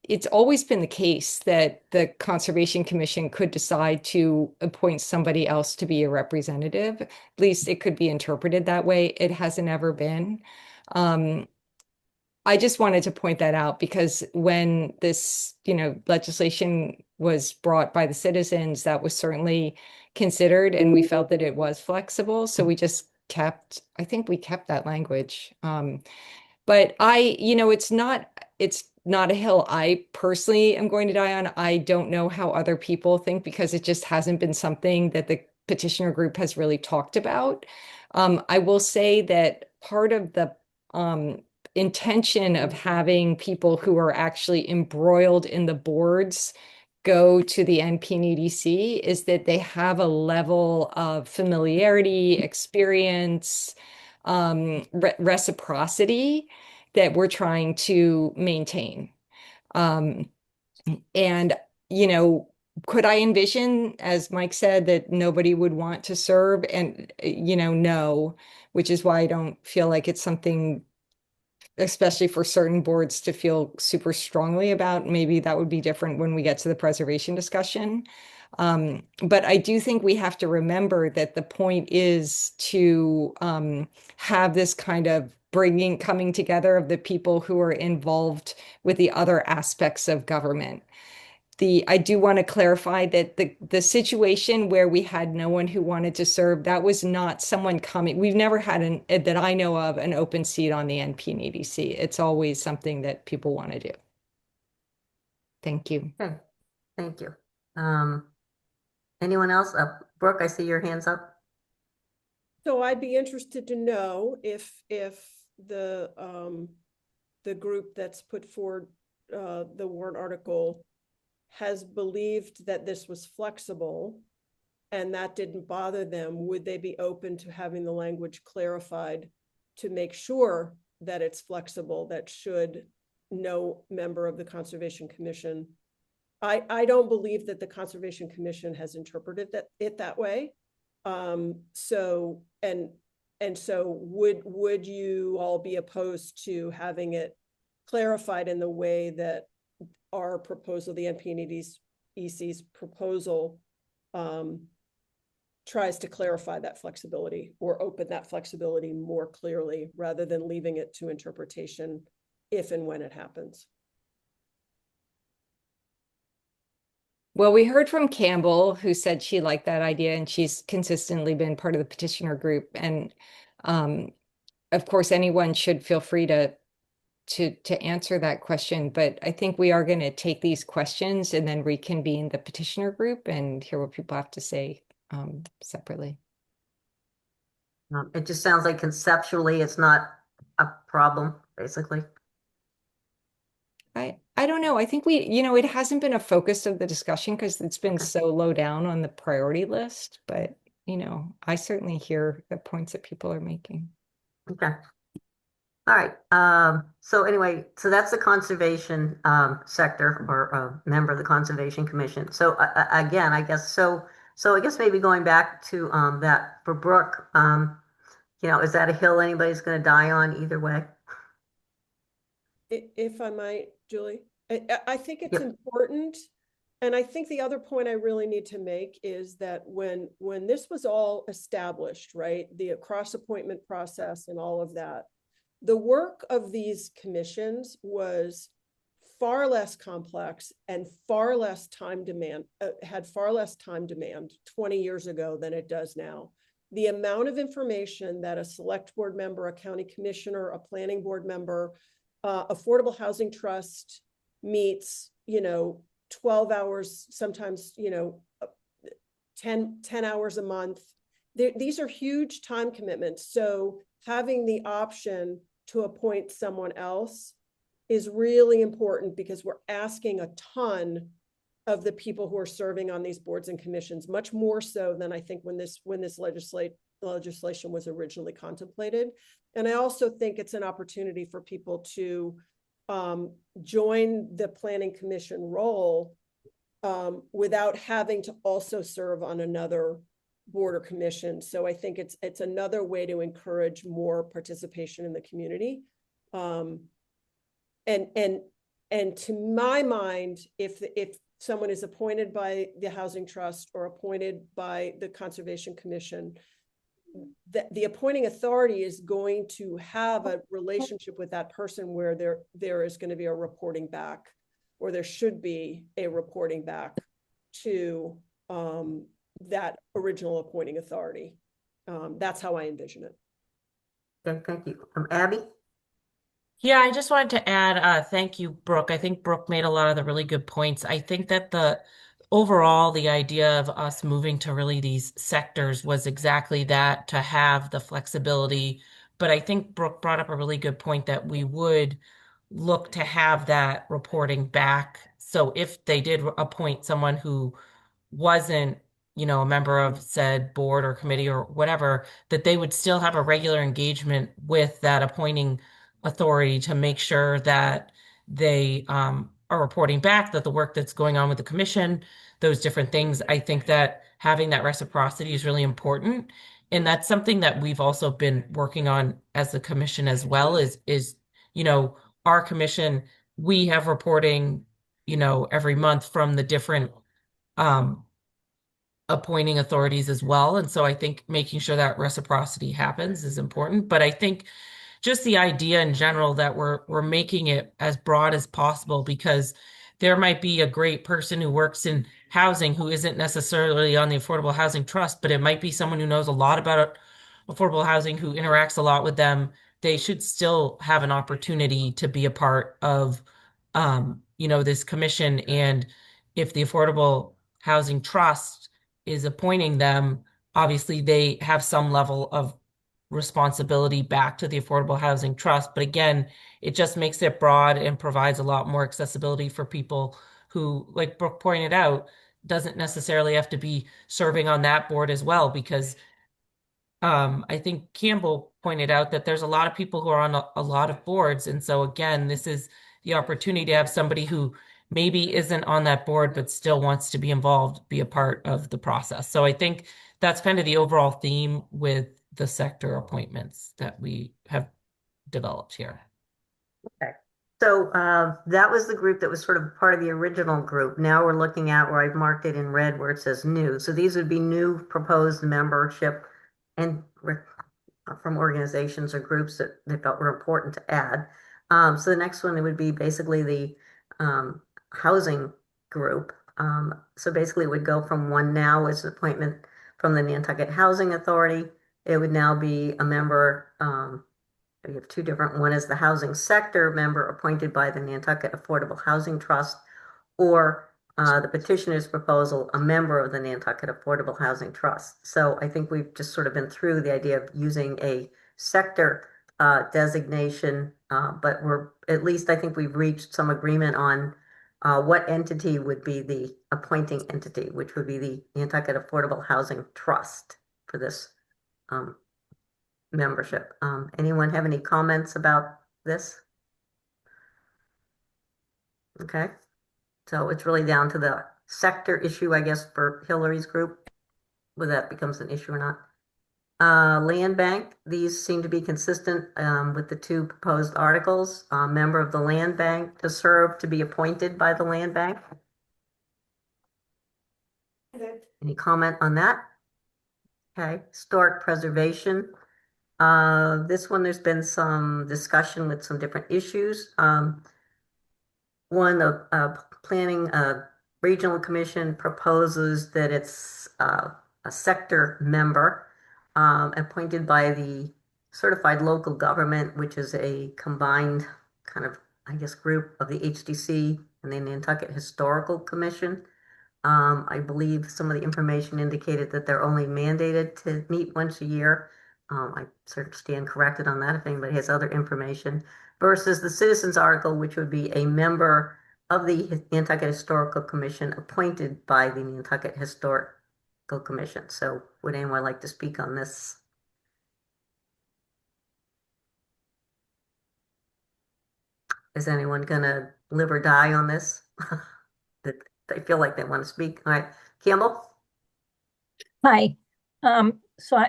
it's always been the case that the Conservation Commission could decide to appoint somebody else to be a representative. At least it could be interpreted that way. It hasn't ever been. Um, I just wanted to point that out because when this, legislation was brought by the citizens, that was certainly considered, and we felt that it was flexible. So I think we kept that language. But it's not a hill I personally am going to die on. I don't know how other people think because it just hasn't been something that the petitioner group has really talked about. I will say that part of the intention of having people who are actually embroiled in the boards go to the NP&EDC is that they have a level of familiarity, experience, reciprocity that we're trying to maintain. Um, and, could I envision, as Mike said, that nobody would want to serve? And, no, which is why I don't feel like it's something, especially for certain boards, to feel super strongly about. Maybe that would be different when we get to the preservation discussion. But I do think we have to remember that the point is to have this kind of coming together of the people who are involved with the other aspects of government. I do want to clarify that the situation where we had no one who wanted to serve, that was not someone coming. We've never had that I know of, an open seat on the NP&EDC. It's always something that people want to do. Thank you. Okay, thank you. Anyone else? Brooke, I see your hands up. So I'd be interested to know if the group that's put forward the warrant article has believed that this was flexible and that didn't bother them. Would they be open to having the language clarified to make sure that it's flexible, that should no member of the Conservation Commission? I don't believe that the Conservation Commission has interpreted it that way. So would you all be opposed to having it clarified in the way that our proposal, the NP&EDC's proposal, tries to clarify that flexibility or open that flexibility more clearly rather than leaving it to interpretation if and when it happens? Well, we heard from Campbell, who said she liked that idea, and she's consistently been part of the petitioner group. And of course, anyone should feel free to answer that question. But I think we are going to take these questions and then reconvene the petitioner group and hear what people have to say separately. It just sounds like conceptually it's not a problem, basically. I don't know. I think it hasn't been a focus of the discussion because it's been so low down on the priority list. But, I certainly hear the points that people are making. Okay. All right. So anyway, so that's the conservation sector or member of the Conservation Commission. So again, I guess so I guess maybe going back to that for Brooke, is that a hill anybody's going to die on either way? If I might, Julie, I think it's important. And I think the other point I really need to make is that when this was all established, right, the cross appointment process and all of that, the work of these commissions was far less complex and far less time demand, had far less time demand 20 years ago than it does now. The amount of information that a select board member, a county commissioner, a planning board member, Affordable Housing Trust meets, 12 hours, sometimes, 10 hours a month. These are huge time commitments. So having the option to appoint someone else is really important because we're asking a ton of the people who are serving on these boards and commissions, much more so than I think when this legislation was originally contemplated. And I also think it's an opportunity for people to join the planning commission role without having to also serve on another board or commission. So I think it's another way to encourage more participation in the community. And to my mind, if someone is appointed by the Housing Trust or appointed by the Conservation Commission, the appointing authority is going to have a relationship with that person where there is going to be a reporting back, or there should be a reporting back to that original appointing authority. That's how I envision it. Okay, thank you. Abby? Yeah, I just wanted to add, thank you, Brooke. I think Brooke made a lot of the really good points. I think that overall, the idea of us moving to really these sectors was exactly that, to have the flexibility. But I think Brooke brought up a really good point that we would look to have that reporting back. So if they did appoint someone who wasn't, a member of said board or committee or whatever, that they would still have a regular engagement with that appointing authority to make sure that they are reporting back that the work that's going on with the commission, those different things. I think that having that reciprocity is really important. And that's something that we've also been working on as the commission as well, is our commission, we have reporting, every month from the different appointing authorities as well. And so I think making sure that reciprocity happens is important. But I think just the idea in general that we're making it as broad as possible, because there might be a great person who works in housing who isn't necessarily on the Affordable Housing Trust, but it might be someone who knows a lot about affordable housing, who interacts a lot with them. They should still have an opportunity to be a part of, this commission. And if the Affordable Housing Trust is appointing them, obviously they have some level of responsibility back to the Affordable Housing Trust. But again, it just makes it broad and provides a lot more accessibility for people who, like Brooke pointed out, doesn't necessarily have to be serving on that board as well, because I think Campbell pointed out that there's a lot of people who are on a lot of boards. And so again, this is the opportunity to have somebody who maybe isn't on that board, but still wants to be involved, be a part of the process. So I think that's kind of the overall theme with the sector appointments that we have developed here. Okay. So that was the group that was sort of part of the original group. Now we're looking at where I've marked it in red where it says new. So these would be new proposed membership and from organizations or groups that they felt were important to add. So the next one, it would be basically the housing group. So basically it would go from one now as an appointment from the Nantucket Housing Authority. It would now be a member, we have two different, one is the housing sector member appointed by the Nantucket Affordable Housing Trust, or the petitioner's proposal, a member of the Nantucket Affordable Housing Trust. So I think we've just sort of been through the idea of using a sector designation, but at least I think we've reached some agreement on what entity would be the appointing entity, which would be the Nantucket Affordable Housing Trust for this membership. Anyone have any comments about this? Okay. So it's really down to the sector issue, I guess, for Hillary's group, whether that becomes an issue or not. Land bank, these seem to be consistent with the two proposed articles. Member of the land bank to serve to be appointed by the land bank. Any comment on that? Okay. Historic preservation. This one, there's been some discussion with some different issues. One, the planning regional commission proposes that it's a sector member appointed by the certified local government, which is a combined kind of, I guess, group of the HDC and the Nantucket Historical Commission. I believe some of the information indicated that they're only mandated to meet once a year. I sort of stand corrected on that if anybody has other information, versus the citizens article, which would be a member of the Nantucket Historical Commission appointed by the Nantucket Historical Commission. So would anyone like to speak on this? Is anyone gonna live or die on this? That they feel like they want to speak? All right, Campbell? Hi. So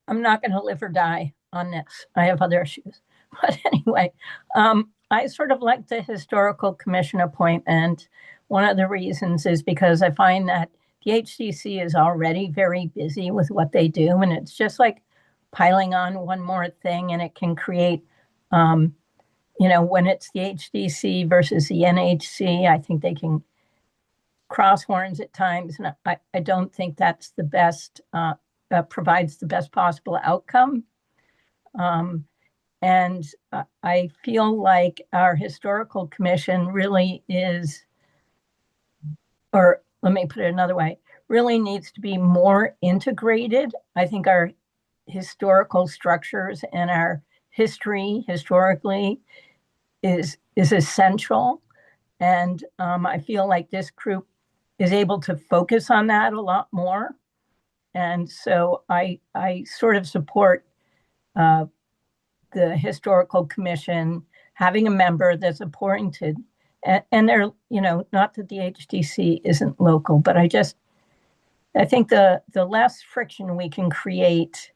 I'm not going to live or die on this. I have other issues. But anyway, I sort of like the historical commission appointment. One of the reasons is because I find that the HCC is already very busy with what they do, and it's just like piling on one more thing, and it can create, when it's the HDC versus the NHC, I think they can cross horns at times, and I don't think that's the best, provides the best possible outcome. And I feel like our historical commission really is, or let me put it another way, really needs to be more integrated. I think our historical structures and our history historically is essential. And I feel like this group is able to focus on that a lot more. And so I sort of support the historical commission having a member that's appointed. And they're, not that the HDC isn't local, but I think the less friction we can create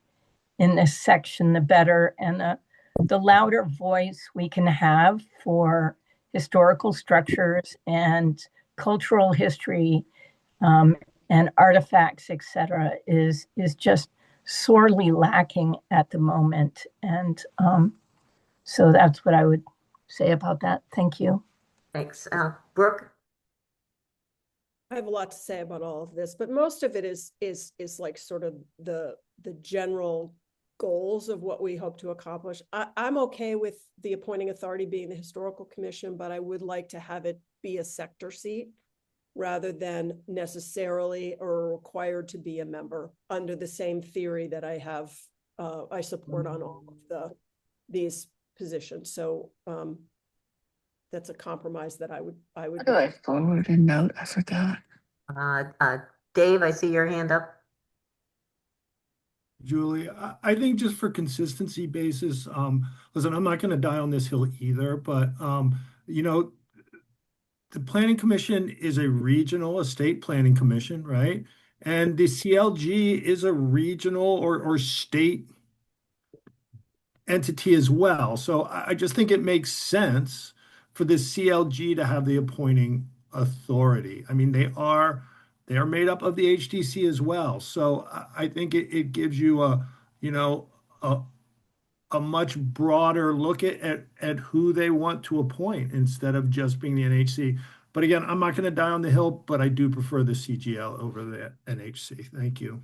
in this section, the better. And the louder voice we can have for historical structures and cultural history, and artifacts, et cetera, is just sorely lacking at the moment. And so that's what I would say about that. Thank you. Thanks. Brooke? I have a lot to say about all of this, but most of it is like sort of the general goals of what we hope to accomplish. I'm okay with the appointing authority being the historical commission, but I would like to have it be a sector seat rather than necessarily or required to be a member under the same theory that I have, I support on all of these positions. So that's a compromise that I would. How do I forward a note? I forgot. Dave, I see your hand up. Julie, I think just for consistency basis, listen, I'm not going to die on this hill either, but the planning commission is a state planning commission, right? And the CLG is a regional or state entity as well. So I just think it makes sense for the CLG to have the appointing authority. I mean, they are made up of the HDC as well. So I think it gives you a much broader look at who they want to appoint instead of just being the NHC. But again, I'm not going to die on the hill, but I do prefer the CGL over the NHC. Thank you.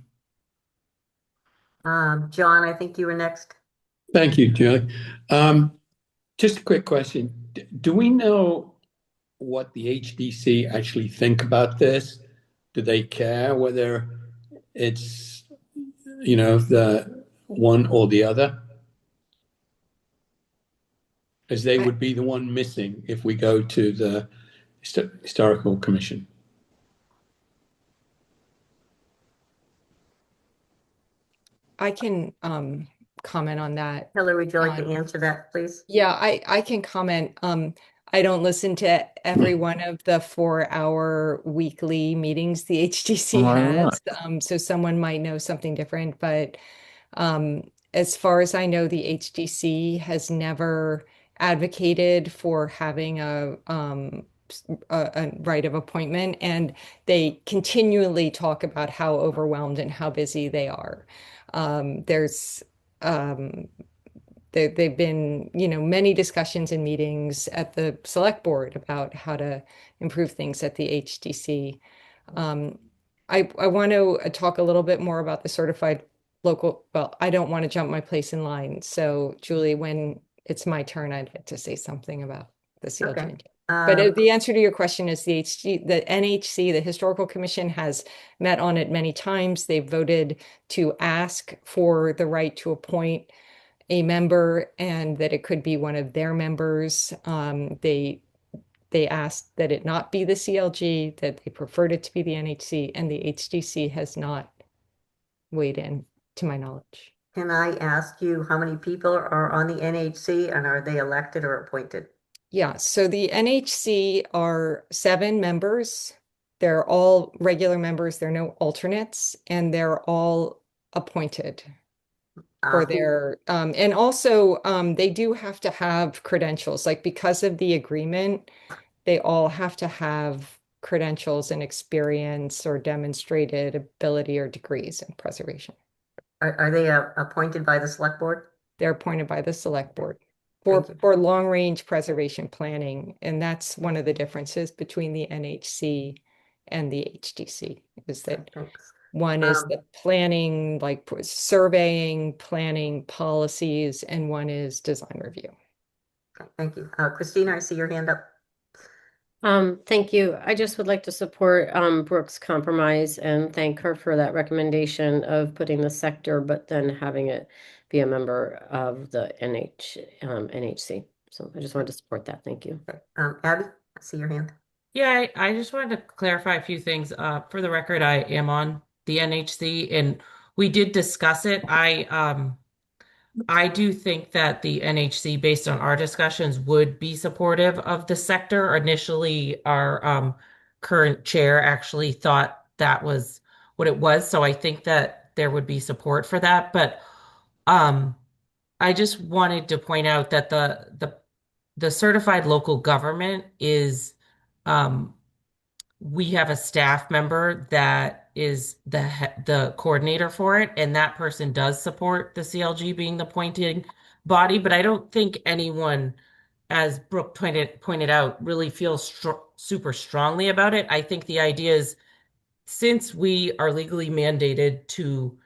John, I think you were next. Thank you, Julie. Just a quick question. Do we know what the HDC actually think about this? Do they care whether it's, the one or the other? As they would be the one missing if we go to the historical commission. I can comment on that. Hillary, would you like to answer that, please? Yeah, I can comment. I don't listen to every one of the 4-hour weekly meetings the HDC has. So someone might know something different, but as far as I know, the HDC has never advocated for having a right of appointment, and they continually talk about how overwhelmed and how busy they are. They've been, many discussions and meetings at the select board about how to improve things at the HDC. I want to talk a little bit more about the certified local. Well, I don't want to jump my place in line. So Julie, when it's my turn, I'd like to say something about the CLG. Okay. But the answer to your question is the NHC, the Historical Commission, has met on it many times. They've voted to ask for the right to appoint a member and that it could be one of their members. They asked that it not be the CLG, that they preferred it to be the NHC, and the HDC has not weighed in, to my knowledge. Can I ask you how many people are on the NHC and are they elected or appointed? Yeah, so the NHC are 7 members. They're all regular members. There are no alternates, and they're all appointed for their and also they do have to have credentials. Like because of the agreement, they all have to have credentials and experience or demonstrated ability or degrees in preservation. Are they appointed by the select board? They're appointed by the select board Thank you. for long range preservation planning. And that's one of the differences between the NHC and the HDC is that Thanks. one is the planning, like surveying, planning policies, and one is design review. Okay, thank you. Christina, I see your hand up. Thank you. I just would like to support Brooke's compromise and thank her for that recommendation of putting the sector, but then having it be a member of the NHC. So I just wanted to support that. Thank you. Abby, I see your hand. Yeah, I just wanted to clarify a few things. For the record, I am on the NHC and we did discuss it. I do think that the NHC, based on our discussions, would be supportive of the sector. Initially, our current chair actually thought that was what it was. So I think that there would be support for that. But I just wanted to point out that the certified local government is we have a staff member that is the coordinator for it, and that person does support the CLG being the appointing body. But I don't think anyone, as Brooke pointed out, really feels super strongly about it. I think the idea is since we are legally mandated to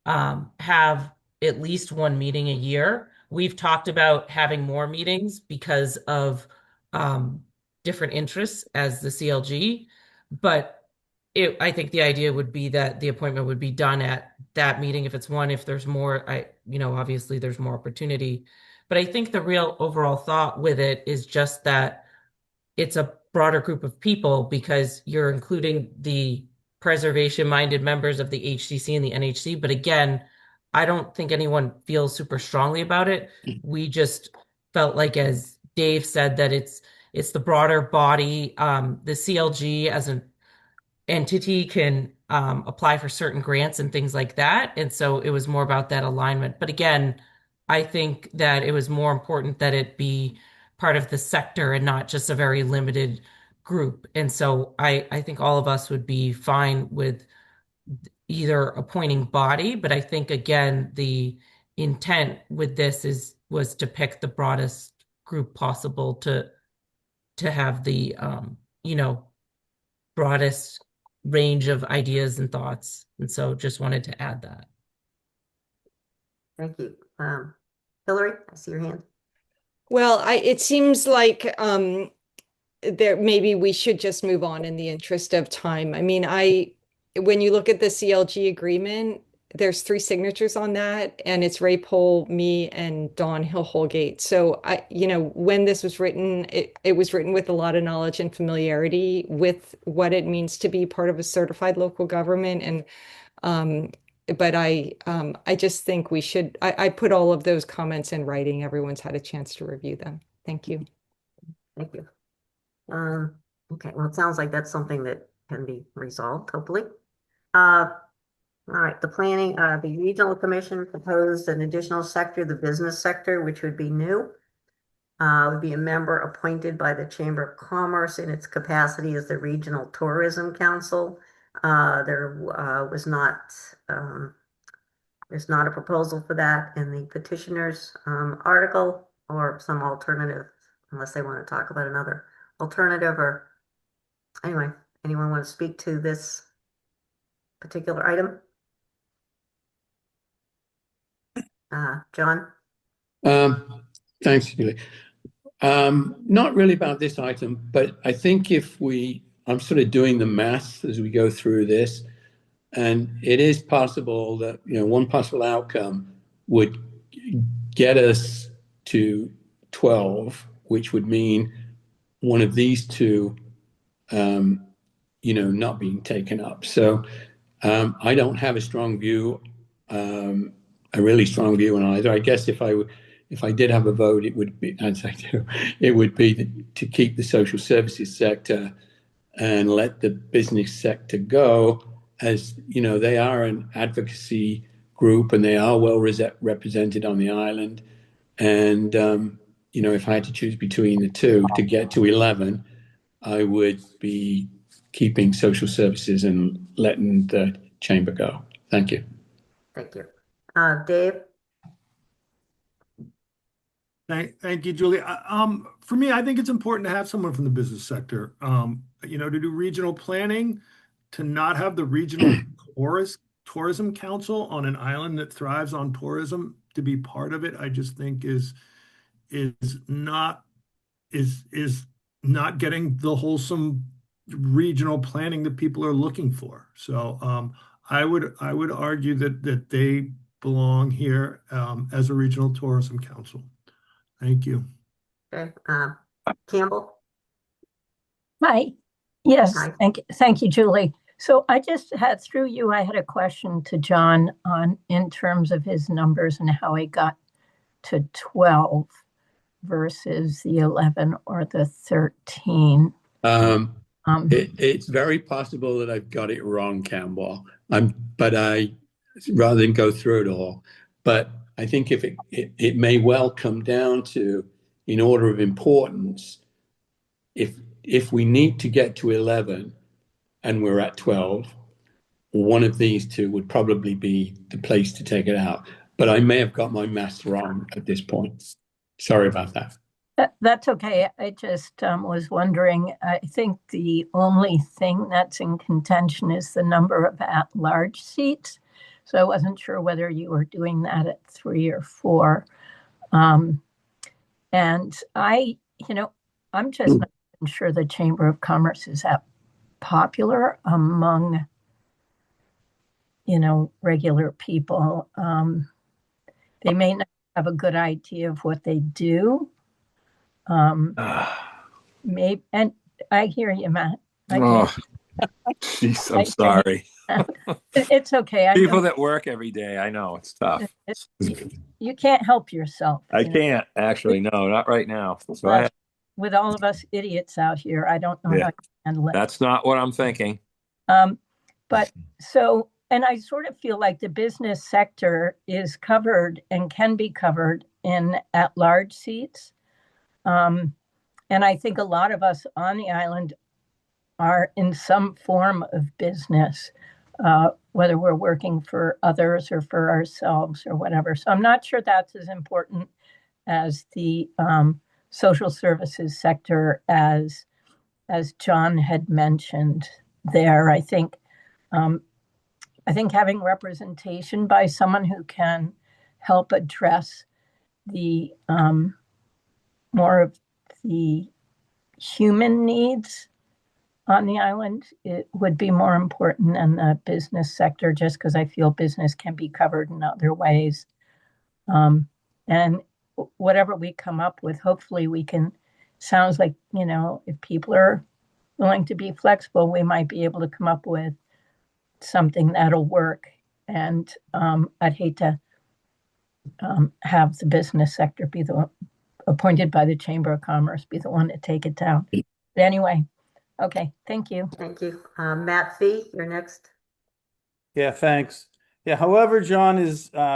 have at least one meeting a year, we've talked about having more meetings because of different interests as the CLG. But I think the idea would be that the appointment would be done at that meeting if it's one. If there's more, obviously there's more opportunity. But I think the real overall thought with it is just that it's a broader group of people because you're including the preservation-minded members of the HCC and the NHC. But again, I don't think anyone feels super strongly about it. We just felt like, as Dave said, that it's the broader body. The CLG as an entity can apply for certain grants and things like that. And so it was more about that alignment. But again, I think that it was more important that it be part of the sector and not just a very limited group. And so I think all of us would be fine with either appointing body, but I think again, the intent with this was to pick the broadest group possible to have the broadest range of ideas and thoughts. And so just wanted to add that. Thank you. Hillary, I see your hand. Well, it seems like there maybe we should just move on in the interest of time. I mean, when you look at the CLG agreement, there's 3 signatures on that, and it's Ray Pohl, me, and Dawn Hill Holgate. So when this was written, it was written with a lot of knowledge and familiarity with what it means to be part of a certified local government. And but I just think we should. I put all of those comments in writing. Everyone's had a chance to review them. Thank you. Thank you. Okay, well, it sounds like that's something that can be resolved, hopefully. All right, the regional commission proposed an additional sector, the business sector, which would be new. Would be a member appointed by the Chamber of Commerce in its capacity as the Regional Tourism Council. There's not a proposal for that in the petitioner's article or some alternative, unless they want to talk about another alternative. Or anyway, anyone want to speak to this particular item? John? Thanks, Julie. Not really about this item, but I think I'm sort of doing the math as we go through this, and it is possible that, one possible outcome would get us to 12, which would mean one of these two, not being taken up. So I don't have a strong view, a really strong view on either. I guess if I did have a vote, it would be, as I do, it would be to keep the social services sector and let the business sector go, as they are an advocacy group and they are well represented on the island. And if I had to choose between the two to get to 11, I would be keeping social services and letting the chamber go. Thank you. Thank you. Dave? Thank you, Julie. For me, I think it's important to have someone from the business sector. To do regional planning, to not have the regional tourism council on an island that thrives on tourism to be part of it, I just think is not getting the wholesome regional planning that people are looking for. So I would argue that they belong here as a regional tourism council. Thank you. Okay. Campbell? Hi. Yes, Hi. thank you, Julie. So I just had, through you, I had a question to John in terms of his numbers and how he got to 12 versus the 11 or the 13. It's very possible that I've got it wrong, Campbell. But rather than go through it all, but I think if it may well come down to, in order of importance, if we need to get to 11 and we're at 12, one of these two would probably be the place to take it out. But I may have got my maths wrong at this point. Sorry about that. That's okay. I just was wondering, I think the only thing that's in contention is the number of at-large seats. So I wasn't sure whether you were doing that at 3 or 4. And I'm just not sure the Chamber of Commerce is that popular among, regular people. They may not have a good idea of what they do. Maybe, and I hear you, Matt. Jeez, I'm sorry. It's okay. People that work every day, I know it's tough. You can't help yourself. I can't actually. No, not right now. So with all of us idiots out here, I don't know how to handle it. That's not what I'm thinking. But so, and I sort of feel like the business sector is covered and can be covered in at-large seats. And I think a lot of us on the island are in some form of business, whether we're working for others or for ourselves or whatever. So I'm not sure that's as important as the social services sector as John had mentioned there. I think having representation by someone who can help address the more of the human needs on the island, it would be more important than the business sector, just because I feel business can be covered in other ways. And whatever we come up with, hopefully we can, sounds like, if people are willing to be flexible, we might be able to come up with something that'll work. And I'd hate to have the business sector be the appointed by the Chamber of Commerce be the one to take it down. But anyway, okay, thank you. Thank you. Matt Fee, you're next. Yeah, thanks. Yeah, however, John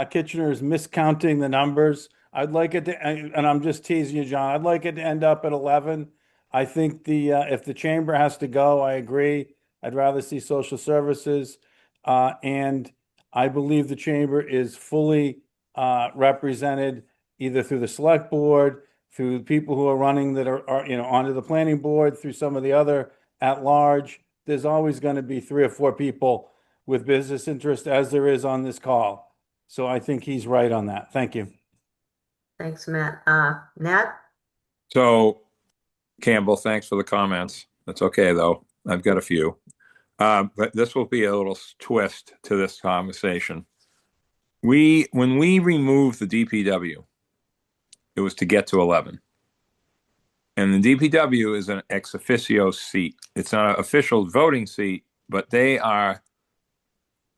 Kitchener is miscounting the numbers. I'd like it to, and I'm just teasing you, John. I'd like it to end up at 11. I think if the chamber has to go, I agree. I'd rather see social services, and I believe the chamber is fully represented either through the select board, through people who are running that are onto the planning board, through some of the other at large. There's always going to be 3 or 4 people with business interest, as there is on this call. So I think he's right on that. Thank you. Thanks, Matt. Nat? So, Campbell, thanks for the comments. That's okay, though. I've got a few. But this will be a little twist to this conversation. When we removed the DPW, it was to get to 11. And the DPW is an ex officio seat. It's not an official voting seat, but they are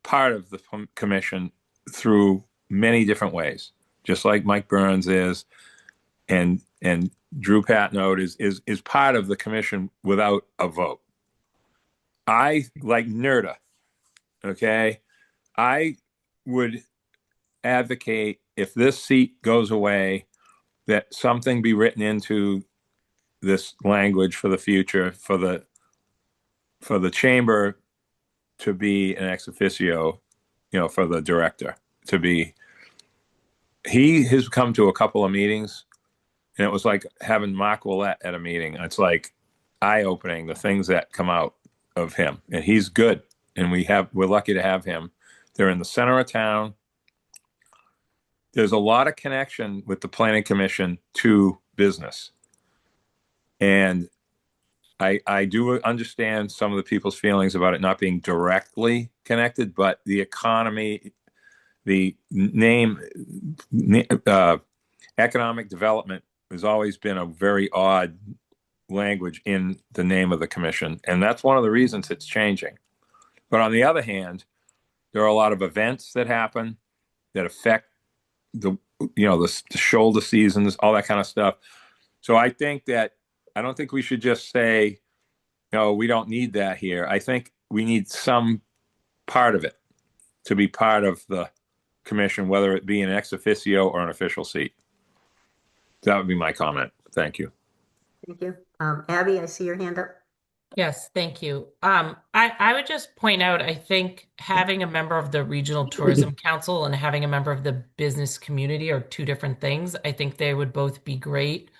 part of the commission through many different ways, just like Mike Burns is, and Drew Patnode is part of the commission without a vote. I like NERDA, okay? I would advocate, if this seat goes away, that something be written into this language for the future for the chamber to be an ex officio, for the director to be. He has come to a couple of meetings, and it was like having Mark Willett at a meeting. It's like eye-opening, the things that come out of him, and he's good, and we're lucky to have him. They're in the center of town. There's a lot of connection with the planning commission to business, and I do understand some of the people's feelings about it not being directly connected, but the economy, the economic development has always been a very odd language in the name of the commission. And that's one of the reasons it's changing. But on the other hand, there are a lot of events that happen that affect the shoulder seasons, all that kind of stuff. So I don't think we should just say, no, we don't need that here. I think we need some part of it to be part of the commission, whether it be an ex officio or an official seat. That would be my comment. Thank you. Thank you. Abby, I see your hand up. Yes, thank you. I would just point out, I think having a member of the Regional Tourism Council and having a member of the business community are two different things. I think they would both be great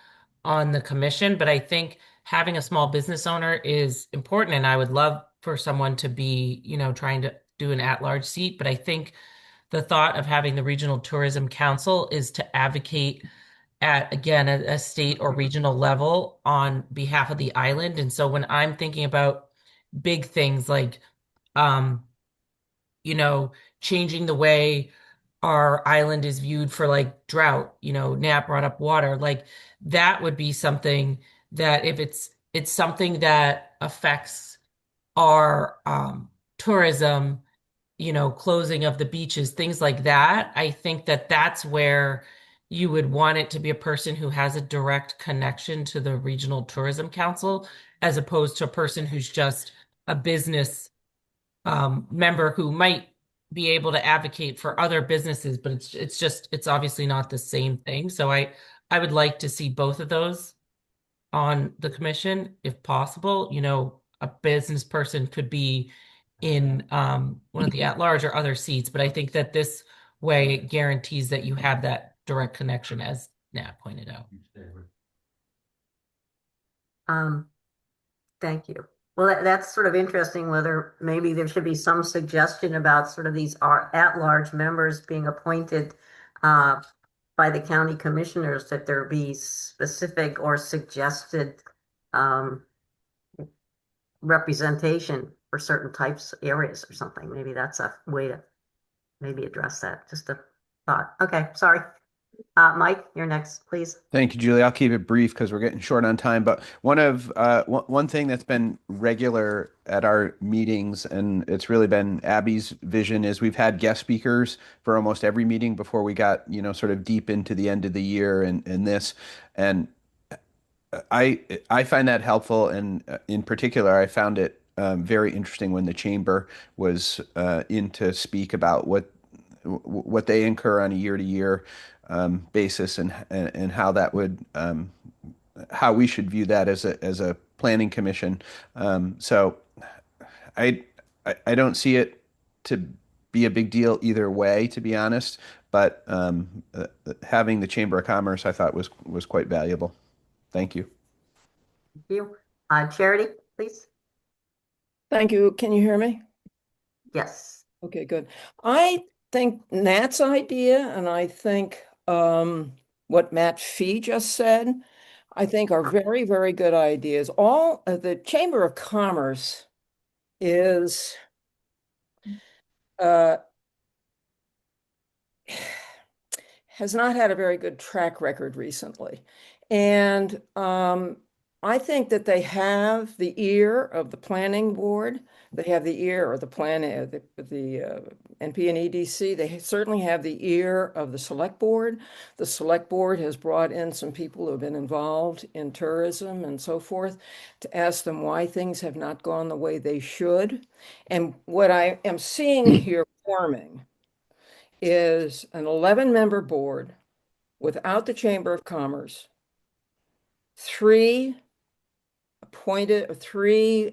on the commission, but I think having a small business owner is important, and I would love for someone to be, trying to do an at-large seat. But I think the thought of having the Regional Tourism Council is to advocate at, again, a state or regional level on behalf of the island. And so when I'm thinking about big things like, changing the way our island is viewed for like drought, Nat brought up water, like that would be something that if it's something that affects our tourism, closing of the beaches, things like that. I think that that's where you would want it to be a person who has a direct connection to the Regional Tourism Council, as opposed to a person who's just a business member who might be able to advocate for other businesses, but it's obviously not the same thing. So I would like to see both of those on the commission if possible. A business person could be in one of the at-large or other seats, but I think that this way it guarantees that you have that direct connection, as Nat pointed out. Thank you. Well, that's sort of interesting, whether maybe there should be some suggestion about sort of these at-large members being appointed by the county commissioners, that there be specific or suggested representation for certain types of areas or something. Maybe that's a way to maybe address that. Just a thought. Okay, sorry. Mike, you're next, please. Thank you, Julie. I'll keep it brief because we're getting short on time. But one thing that's been regular at our meetings, and it's really been Abby's vision, is we've had guest speakers for almost every meeting before we got, sort of deep into the end of the year and this. And I find that helpful, and in particular, I found it very interesting when the chamber was in to speak about what they incur on a year-to-year basis, and how that would how we should view that as a planning commission. So I don't see it to be a big deal either way, to be honest. But having the Chamber of Commerce, I thought was quite valuable. Thank you. Thank you. Charity, please. Thank you. Can you hear me? Yes. Okay, good. I think Nat's idea, and I think what Matt Fee just said I think are very, very good ideas. All the Chamber of Commerce is uh, has not had a very good track record recently. And I think that they have the ear of the planning board. They have the ear or the plan, the NP&EDC. They certainly have the ear of the select board. The select board has brought in some people who have been involved in tourism and so forth to ask them why things have not gone the way they should. And what I am seeing here forming is an 11-member board without the Chamber of Commerce, three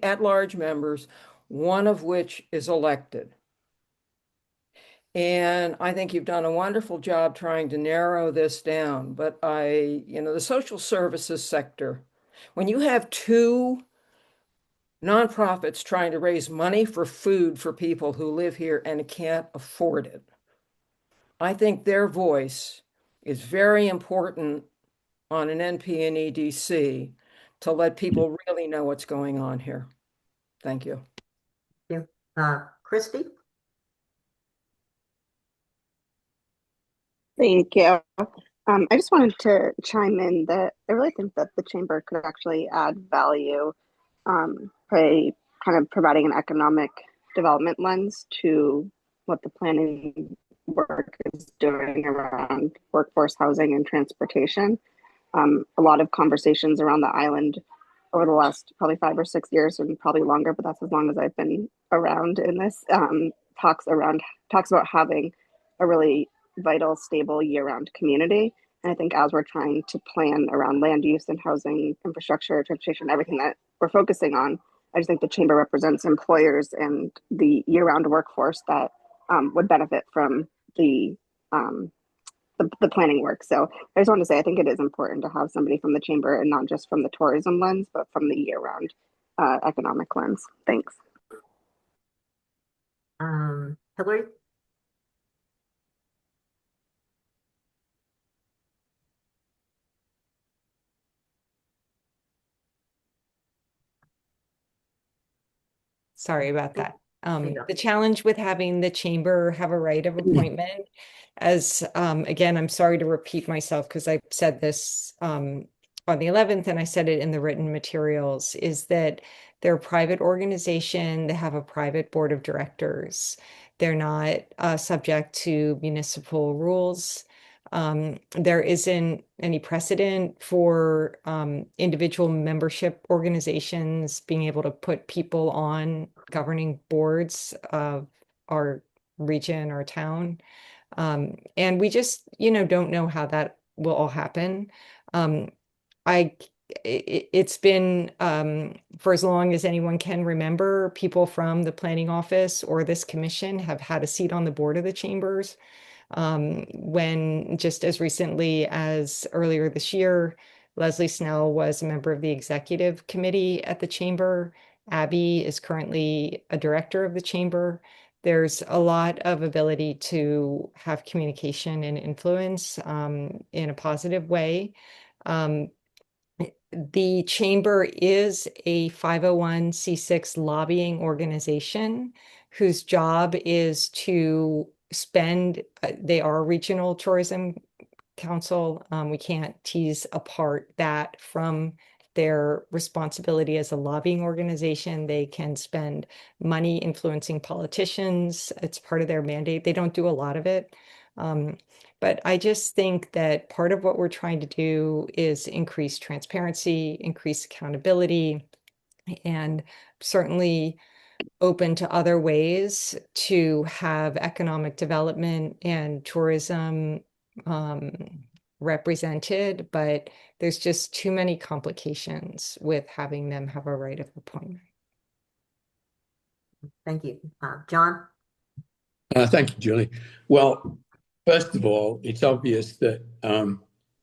at-large members, one of which is elected. And I think you've done a wonderful job trying to narrow this down. But the social services sector, when you have two nonprofits trying to raise money for food for people who live here and can't afford it, I think their voice is very important on an NP&EDC to let people really know what's going on here. Thank you. Yeah. Christy? Thank you. I just wanted to chime in that I really think that the chamber could actually add value by kind of providing an economic development lens to what the planning work is doing around workforce housing and transportation. A lot of conversations around the island over the last probably 5 or 6 years, and probably longer, but that's as long as I've been around in this, talks about having a really vital, stable year-round community. And I think as we're trying to plan around land use and housing, infrastructure, transportation, everything that we're focusing on, I just think the chamber represents employers and the year-round workforce that would benefit from um, the planning work. So I just want to say I think it is important to have somebody from the chamber and not just from the tourism lens, but from the year-round economic lens. Thanks. Hillary? Sorry about that. The challenge with having the chamber have a right of appointment, as again, I'm sorry to repeat myself because I said this on the 11th and I said it in the written materials, is that they're a private organization. They have a private board of directors. They're not subject to municipal rules. There isn't any precedent for individual membership organizations being able to put people on governing boards of our region or town. And we just, don't know how that will all happen. Um, it's been for as long as anyone can remember, people from the planning office or this commission have had a seat on the board of the chambers. When just as recently as earlier this year, Leslie Snell was a member of the executive committee at the chamber. Abby is currently a director of the chamber. There's a lot of ability to have communication and influence in a positive way. The chamber is a 501c6 lobbying organization whose job is to spend, they are a regional tourism council. We can't tease apart that from their responsibility as a lobbying organization. They can spend money influencing politicians. It's part of their mandate. They don't do a lot of it. But I just think that part of what we're trying to do is increase transparency, increase accountability, and certainly open to other ways to have economic development and tourism represented, but there's just too many complications with having them have a right of appointment. Thank you. John? Thank you, Julie. Well, first of all, it's obvious that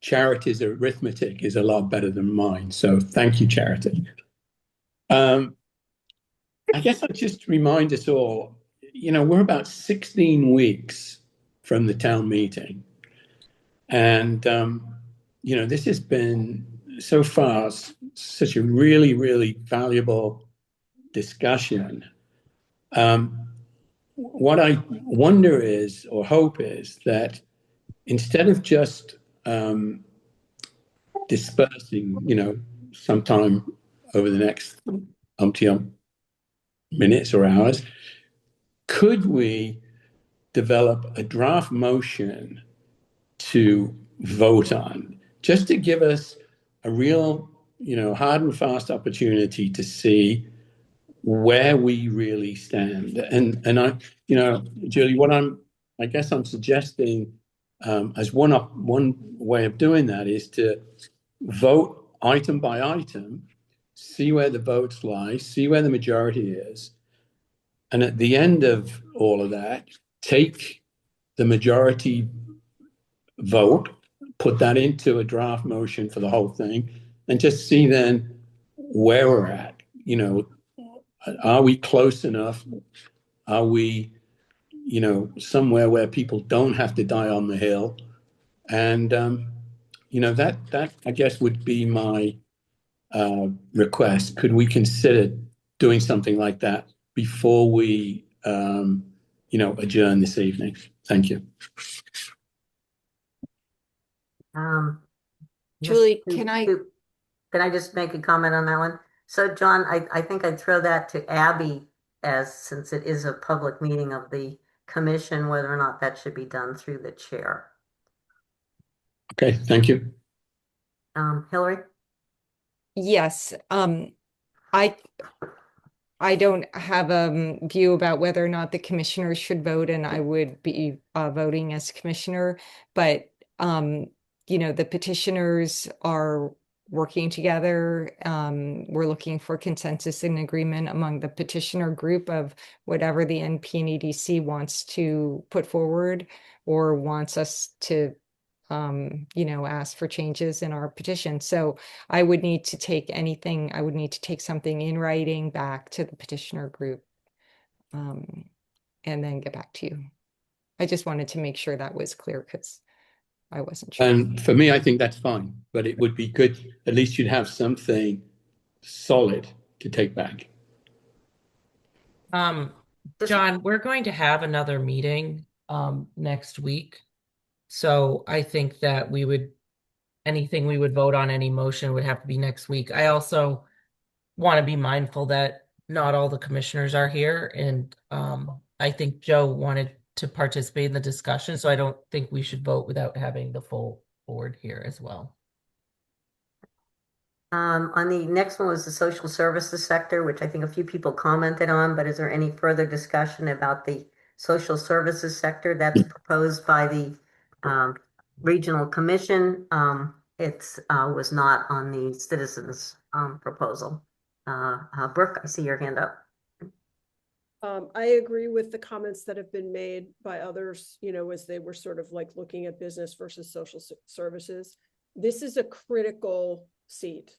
Charity's arithmetic is a lot better than mine. So thank you, Charity. I guess I'll just remind us all, we're about 16 weeks from the town meeting. And, this has been so far such a really, really valuable discussion. What I wonder is, or hope is, that instead of just dispersing, sometime over the next umpty minutes or hours, could we develop a draft motion to vote on, just to give us a real, hard and fast opportunity to see where we really stand. And I, Julie, I guess I'm suggesting as one way of doing that is to vote item by item, see where the votes lie, see where the majority is, and at the end of all of that, take the majority vote, put that into a draft motion for the whole thing, and just see then where we're at. Are we close enough? Are we, somewhere where people don't have to die on the Hill? And that I guess would be my request. Could we consider doing something like that before we, adjourn this evening? Thank you. Julie, can I just make a comment on that one? So, John, I think I'd throw that to Abby, since it is a public meeting of the commission, whether or not that should be done through the chair. Okay, thank you. Hillary? Yes. I don't have a view about whether or not the commissioners should vote, and I would be voting as commissioner. But the petitioners are working together. We're looking for consensus and agreement among the petitioner group of whatever the NP&EDC wants to put forward or wants us to ask for changes in our petition. So I would need to take something in writing back to the petitioner group, and then get back to you. I just wanted to make sure that was clear because I wasn't sure. And for me, I think that's fine, but it would be good, at least you'd have something solid to take back. John, we're going to have another meeting next week. So I think that anything we would vote on, any motion would have to be next week. I also want to be mindful that not all the commissioners are here. And I think Joe wanted to participate in the discussion. So I don't think we should vote without having the full board here as well. On the next one was the social services sector, which I think a few people commented on, but is there any further discussion about the social services sector that's proposed by the regional commission? It was not on the citizens proposal. Brooke, I see your hand up. I agree with the comments that have been made by others, as they were sort of like looking at business versus social services. This is a critical seat,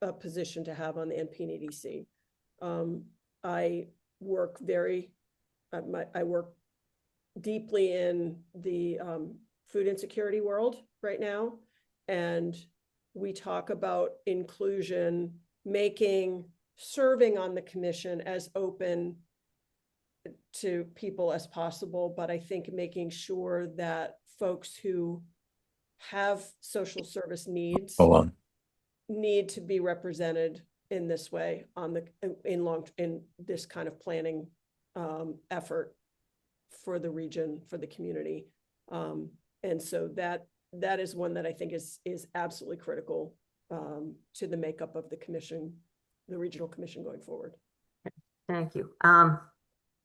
a position to have on the NP&EDC. I work deeply in the food insecurity world right now. And we talk about inclusion, serving on the commission as open to people as possible. But I think making sure that folks who have social service needs need to be represented in this way in this kind of planning effort for the region, for the community. And so that is one that I think is absolutely critical to the makeup of the commission, the regional commission going forward. Thank you.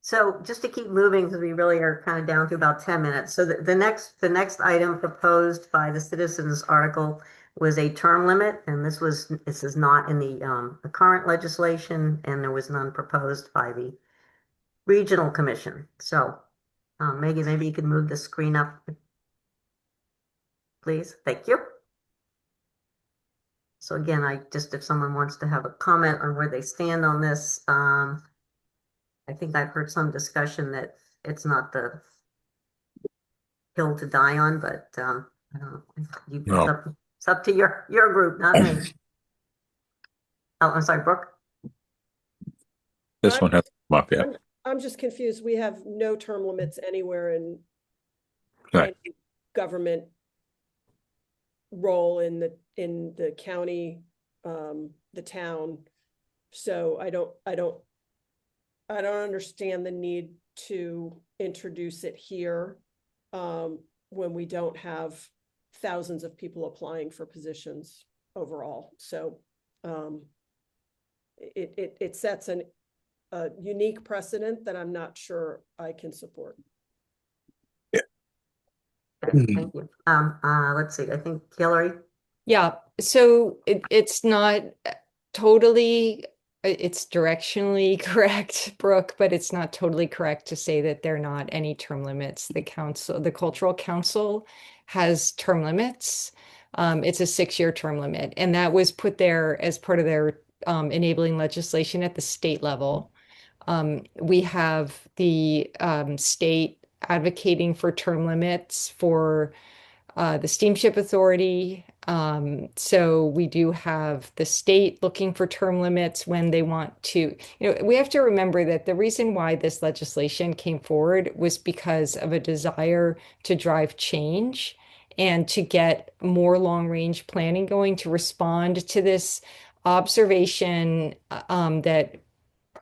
So just to keep moving, because we really are kind of down to about 10 minutes. So the next item proposed by the citizens article was a term limit, and this is not in the current legislation, and there was none proposed by the regional commission. So Maggie, maybe you could move the screen up, please. Thank you. So again, if someone wants to have a comment on where they stand on this, I think I've heard some discussion that it's not the hill to die on, but I don't know. You It's up to your group, not me. Oh, I'm sorry, Brooke. This one hasn't come up yet. I'm just confused. We have no term limits anywhere in Right. any government role in the county, the town. So I don't understand the need to introduce it here, when we don't have thousands of people applying for positions overall. So it sets a unique precedent that I'm not sure I can support. Thank you. Let's see. I think Hillary. Yeah, so it's not totally, it's directionally correct, Brooke, but it's not totally correct to say that there are not any term limits. The Cultural Council has term limits. It's a 6-year term limit, and that was put there as part of their enabling legislation at the state level. We have the state advocating for term limits for the Steamship Authority. So we do have the state looking for term limits when they want to. We have to remember that the reason why this legislation came forward was because of a desire to drive change and to get more long-range planning going to respond to this observation that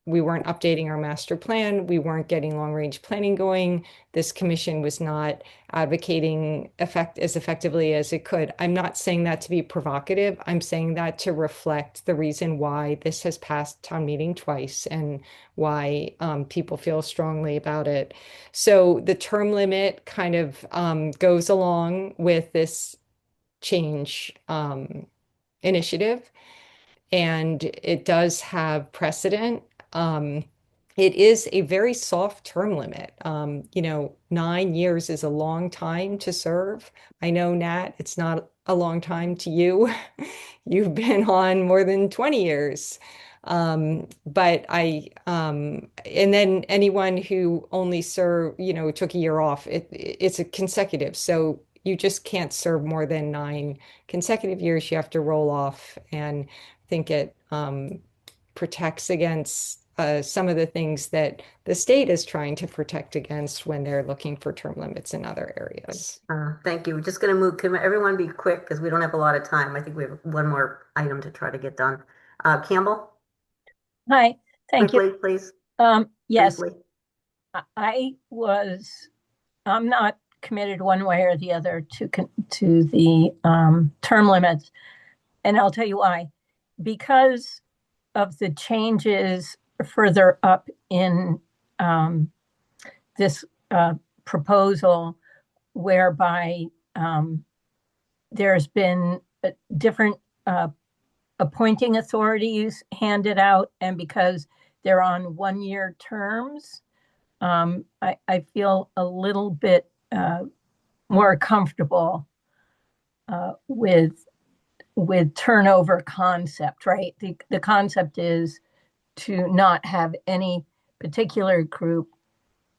we weren't updating our master plan. We weren't getting long-range planning going. This commission was not advocating as effectively as it could. I'm not saying that to be provocative. I'm saying that to reflect the reason why this has passed town meeting twice and why people feel strongly about it. So the term limit kind of goes along with this change initiative, and it does have precedent. It is a very soft term limit. 9 years is a long time to serve. I know, Nat, it's not a long time to you. You've been on more than 20 years. And then anyone who only took a year off, it's a consecutive. So you just can't serve more than 9 consecutive years. You have to roll off, and I think it protects against some of the things that the state is trying to protect against when they're looking for term limits in other areas. Thank you. We're just going to move. Can everyone be quick because we don't have a lot of time. I think we have one more item to try to get done. Campbell? Hi, thank Quickly, you. please. Yes, Briefly. I'm not committed one way or the other to the term limits. And I'll tell you why. Because of the changes further up in this proposal, whereby there's been different appointing authorities handed out, and because they're on 1-year terms, I feel a little bit more comfortable with turnover concept, right? The concept is to not have any particular group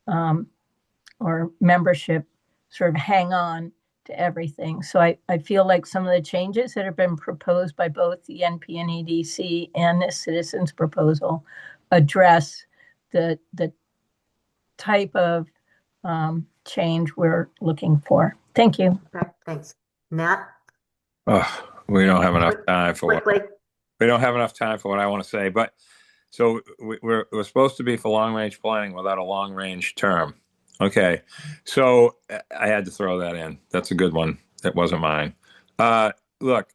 or membership sort of hang on to everything. So I feel like some of the changes that have been proposed by both the NP&EDC and this citizens proposal address the type of change we're looking for. Thank you. Okay, thanks. Nat? Oh, we don't have enough time for Quickly. we don't have enough time for what I want to say. But so we're supposed to be for long range planning without a long range term. Okay, so I had to throw that in. That's a good one. That wasn't mine. Look,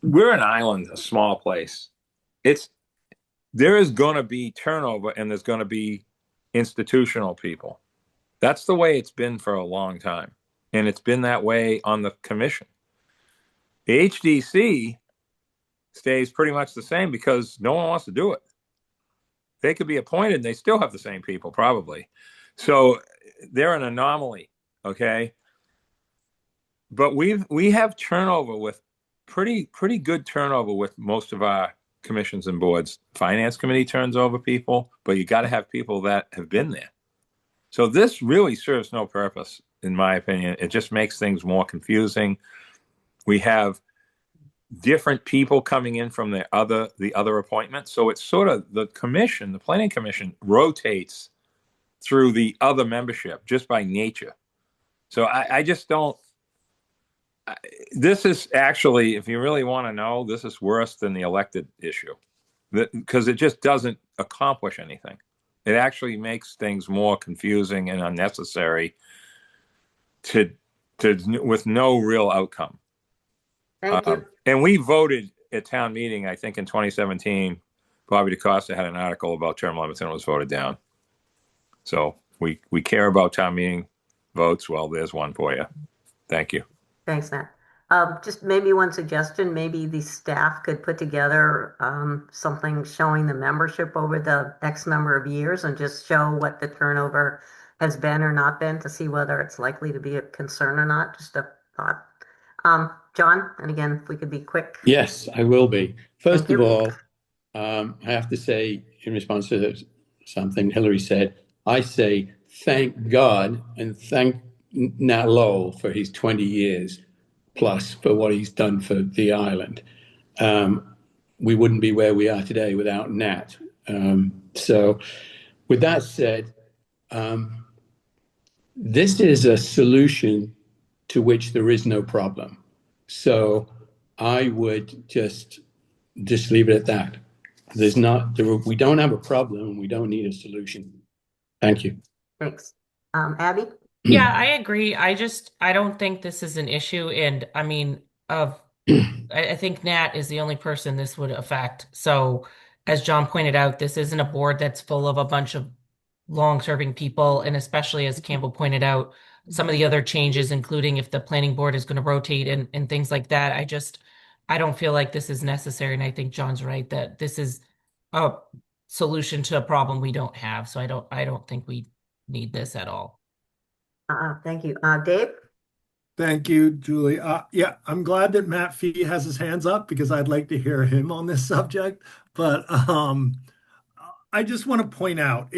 we're an island, a small place. There is going to be turnover, and there's going to be institutional people. That's the way it's been for a long time, and it's been that way on the commission. The HDC stays pretty much the same because no one wants to do it. They could be appointed and they still have the same people probably. So they're an anomaly, okay? But we have turnover with pretty good turnover with most of our commissions and boards. Finance committee turns over people, but you got to have people that have been there. So this really serves no purpose. in my opinion. It just makes things more confusing. We have different people coming in from the other appointments. So it's sort of the planning commission rotates through the other membership just by nature. So I just don't, this is actually, if you really want to know, this is worse than the elected issue because it just doesn't accomplish anything. It actually makes things more confusing and unnecessary with no real outcome. Thank you. And we voted at town meeting, I think in 2017, Bobby DeCosta had an article about term limits and it was voted down. So we care about town meeting votes. Well, there's one for you. Thank you. Thanks, Matt. Just maybe one suggestion, maybe the staff could put together something showing the membership over the X number of years and just show what the turnover has been or not been to see whether it's likely to be a concern or not. Just a thought. John, and again, if we could be quick. Yes, I will be. First Thank of you. all, I have to say, in response to something Hillary said, I say thank God and thank Nat Lowell for his 20 years plus for what he's done for the island. We wouldn't be where we are today without Nat. So with that said, this is a solution to which there is no problem. So I would just leave it at that. We don't have a problem and we don't need a solution. Thank you. Thanks. Abby? Yeah, I agree. I don't think this is an issue. And I mean, I think Nat is the only person this would affect. So as John pointed out, this isn't a board that's full of a bunch of long-serving people. And especially as Campbell pointed out, some of the other changes, including if the planning board is going to rotate and things like that. I don't feel like this is necessary. And I think John's right that this is a solution to a problem we don't have. So I don't think we need this at all. Thank you. Dave? Thank you, Julie. Yeah, I'm glad that Matt Fee has his hands up because I'd like to hear him on this subject. But I just want to point out,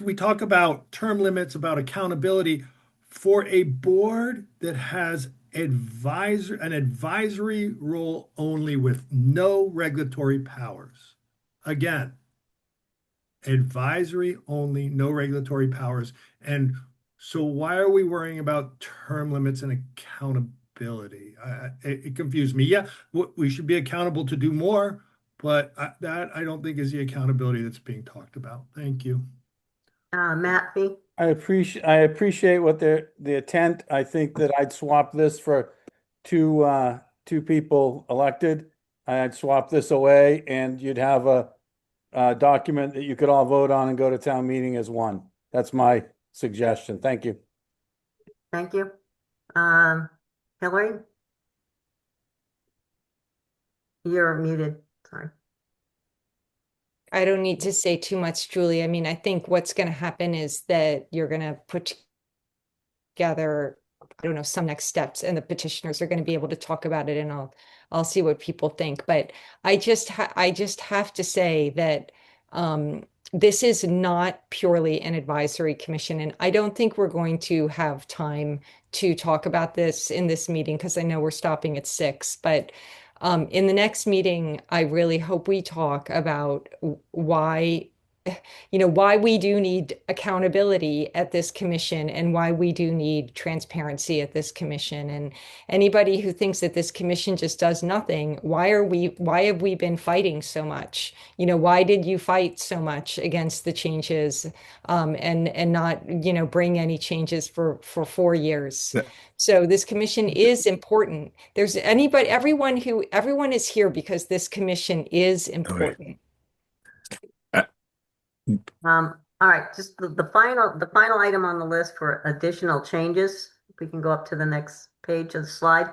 we talk about term limits, about accountability for a board that has an advisory role only with no regulatory powers. Again, advisory only, no regulatory powers. And so why are we worrying about term limits and accountability? It confused me. Yeah, we should be accountable to do more, but that I don't think is the accountability that's being talked about. Thank you. Matt Fee? I appreciate what the intent. I think that I'd swap this for two people elected. I'd swap this away and you'd have a document that you could all vote on and go to town meeting as one. That's my suggestion. Thank you. Thank you. Hillary? You're muted. Sorry. I don't need to say too much, Julie. I mean, I think what's going to happen is that you're going to put together, I don't know, some next steps, and the petitioners are going to be able to talk about it, and I'll see what people think. But I just have to say that this is not purely an advisory commission, and I don't think we're going to have time to talk about this in this meeting because I know we're stopping at 6. But in the next meeting, I really hope we talk about why we do need accountability at this commission and why we do need transparency at this commission. And anybody who thinks that this commission just does nothing, why have we been fighting so much? Why did you fight so much against the changes and not, bring any changes for 4 years? So this commission is important. Everyone is here because this commission is important. All right, just the final item on the list for additional changes. If we can go up to the next page of the slide.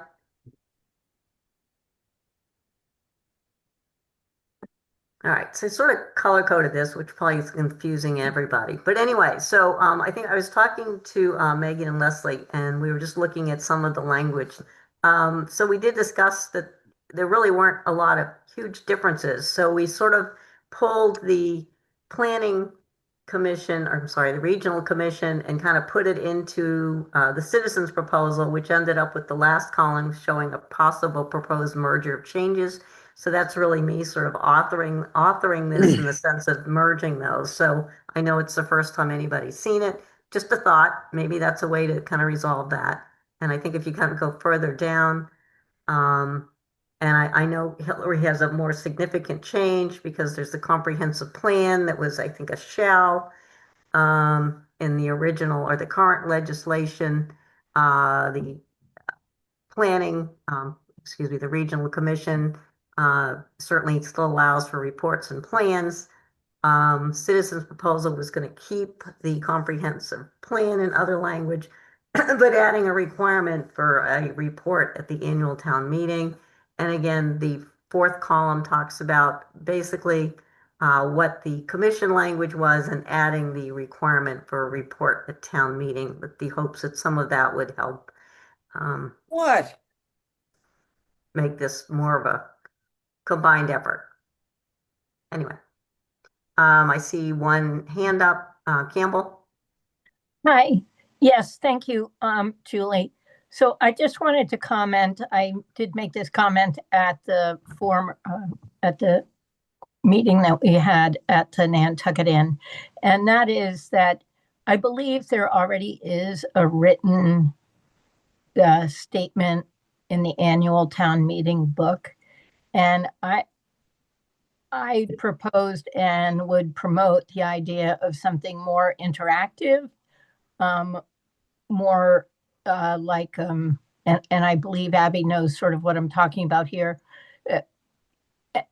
All right, so I sort of color coded this, which probably is confusing everybody. But anyway, so I think I was talking to Megan and Leslie, and we were just looking at some of the language. So we did discuss that there really weren't a lot of huge differences. So we sort of pulled the planning commission, or I'm sorry, the regional commission, and kind of put it into the citizens proposal, which ended up with the last column showing a possible proposed merger of changes. So that's really me sort of authoring this in the sense of merging those. So I know it's the first time anybody's seen it. Just a thought, maybe that's a way to kind of resolve that. And I think if you kind of go further down, and I know Hillary has a more significant change because there's the comprehensive plan that was, I think, a shall in the original or the current legislation. The planning, excuse me, the regional commission certainly still allows for reports and plans. Citizens proposal was going to keep the comprehensive plan in other language, but adding a requirement for a report at the annual town meeting. And again, the fourth column talks about basically what the commission language was and adding the requirement for a report at town meeting with the hopes that some of that would help What? make this more of a combined effort. Anyway, I see one hand up, Campbell. Hi. Yes, thank you, Julie. So I just wanted to comment. I did make this comment at the meeting that we had at the Nantucket Inn, and that is that I believe there already is a written statement in the annual town meeting book, and I proposed and would promote the idea of something more interactive, more like, and I believe Abby knows sort of what I'm talking about here,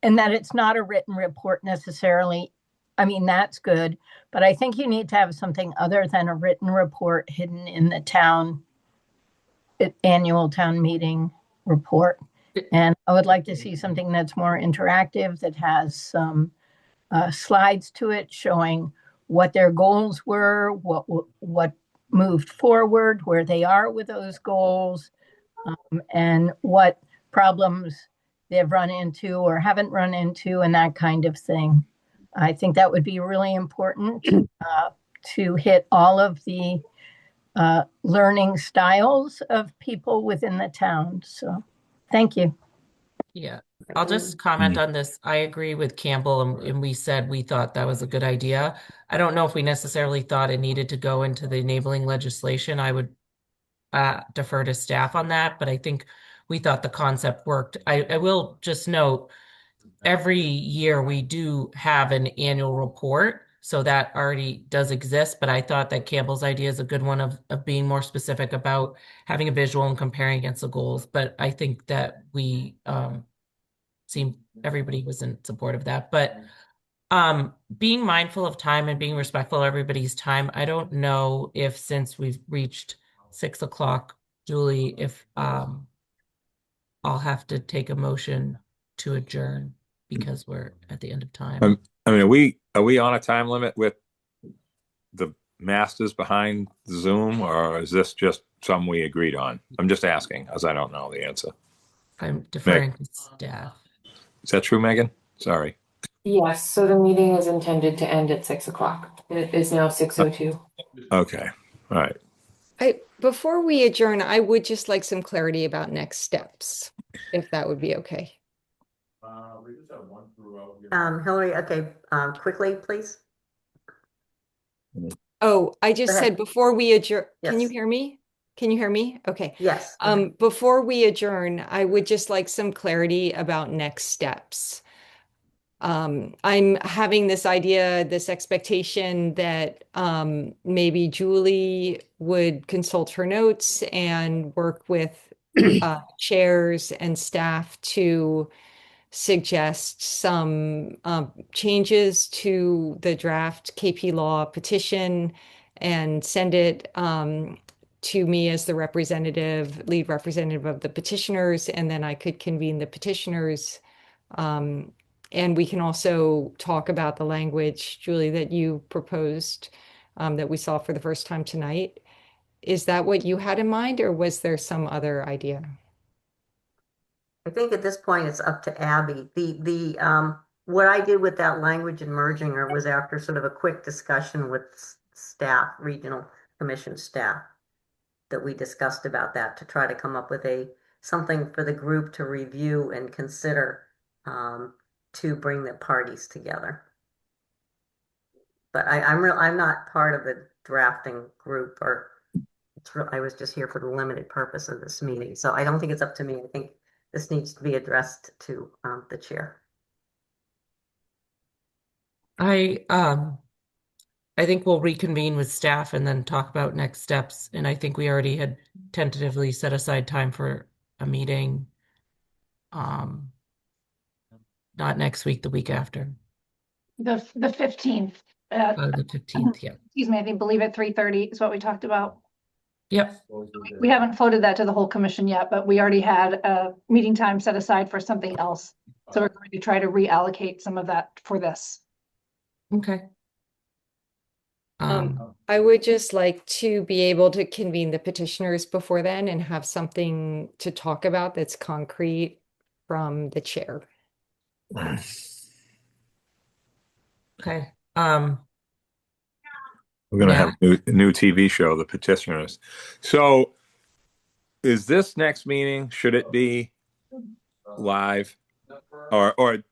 and that it's not a written report necessarily. I mean, that's good, but I think you need to have something other than a written report hidden in the annual town meeting report. And I would like to see something that's more interactive, that has some slides to it showing what their goals were, what moved forward, where they are with those goals, and what problems they've run into or haven't run into, and that kind of thing. I think that would be really important to hit all of the learning styles of people within the town. So thank you. Yeah, I'll just comment on this. I agree with Campbell, and we said we thought that was a good idea. I don't know if we necessarily thought it needed to go into the enabling legislation. I would defer to staff on that, but I think we thought the concept worked. I will just note, every year we do have an annual report, so that already does exist, but I thought that Campbell's idea is a good one of being more specific about having a visual and comparing against the goals. But I think that we everybody was in support of that. But being mindful of time and being respectful of everybody's time, I don't know if, since we've reached 6 o'clock, Julie, if I'll have to take a motion to adjourn because we're at the end of time. I mean, are we on a time limit with the masters behind Zoom, or is this just something we agreed on? I'm just asking, as I don't know the answer. I'm deferring to staff. Is that true, Megan? Sorry. Yes, so the meeting is intended to end at 6 o'clock. It is now 6:02. Okay. All right. Before we adjourn, I would just like some clarity about next steps, if that would be okay. Hillary, okay, quickly, please. Oh, I just said before we adjourn, can you Yes. hear me? Can you hear me? Okay. Yes. Before we adjourn, I would just like some clarity about next steps. I'm having this idea, this expectation that maybe Julie would consult her notes and work with chairs and staff to suggest some changes to the draft KP Law petition and send it to me as the lead representative of the petitioners, and then I could convene the petitioners. And we can also talk about the language, Julie, that you proposed that we saw for the first time tonight. Is that what you had in mind, or was there some other idea? I think at this point it's up to Abby. what I did with that language and merging her was after sort of a quick discussion with staff, regional commission staff, that we discussed about that to try to come up with something for the group to review and consider to bring the parties together. But I'm not part of the drafting group, or I was just here for the limited purpose of this meeting. So I don't think it's up to me. I think this needs to be addressed to the chair. I think we'll reconvene with staff and then talk about next steps. And I think we already had tentatively set aside time for a meeting. Not next week, the week after. The 15th. The 15th, yeah. Excuse me, I think believe at 3:30 is what we talked about. Yep. We haven't floated that to the whole commission yet, but we already had a meeting time set aside for something else. So we're going to try to reallocate some of that for this. Okay. I would just like to be able to convene the petitioners before then and have something to talk about that's concrete from the chair. Okay. We're going to have a new TV show, The Petitioners. So is this next meeting, should it be live or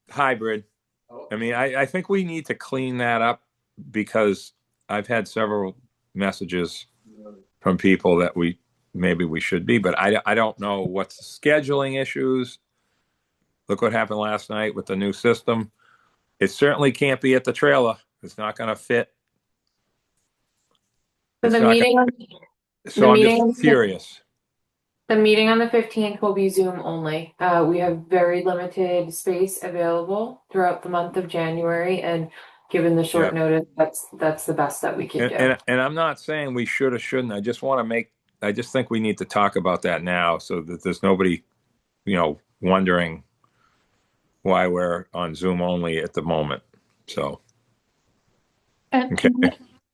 hybrid? I mean, I think we need to clean that up, because I've had several messages from people that maybe we should be, but I don't know what's the scheduling issues. Look what happened last night with the new system. It certainly can't be at the trailer. It's not going to fit. So the meeting, so I'm just curious. The meeting on the 15th will be Zoom only. We have very limited space available throughout the month of January, and given the short notice, that's the best that we can do. And I'm not saying we should or shouldn't. I just think we need to talk about that now, so that there's nobody, wondering why we're on Zoom only at the moment. So. Okay.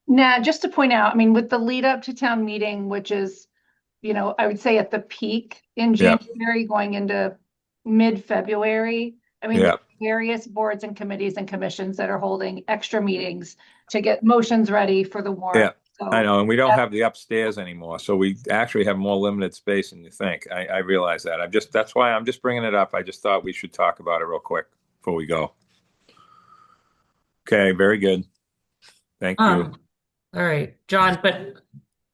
Now, just to point out, I mean, with the lead up to town meeting, which is, I would say at the peak in January, going into mid-February, I mean, various boards and committees and commissions that are holding extra meetings to get motions ready for the warrant. So, I know, and we don't have the upstairs anymore, so we actually have more limited space than you think. I realize that. That's why I'm just bringing it up. I just thought we should talk about it real quick before we go. Okay, very good. Thank you. All right, John, but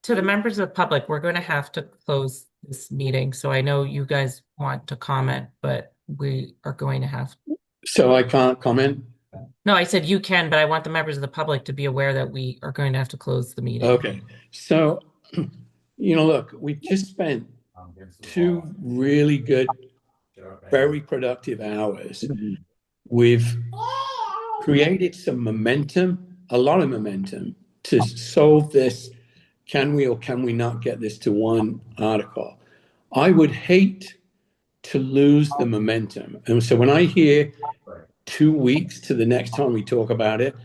to the members of the public, we're going to have to close this meeting. So I know you guys want to comment, but we are going to have. So I can't comment? No, I said you can, but I want the members of the public to be aware that we are going to have to close the meeting. Okay. So, look, we just spent 2 really good, very productive hours. We've created some momentum, a lot of momentum, to solve this. Can we or can we not get this to one article? I would hate to lose the momentum. And so when I hear 2 weeks to the next time we talk about it,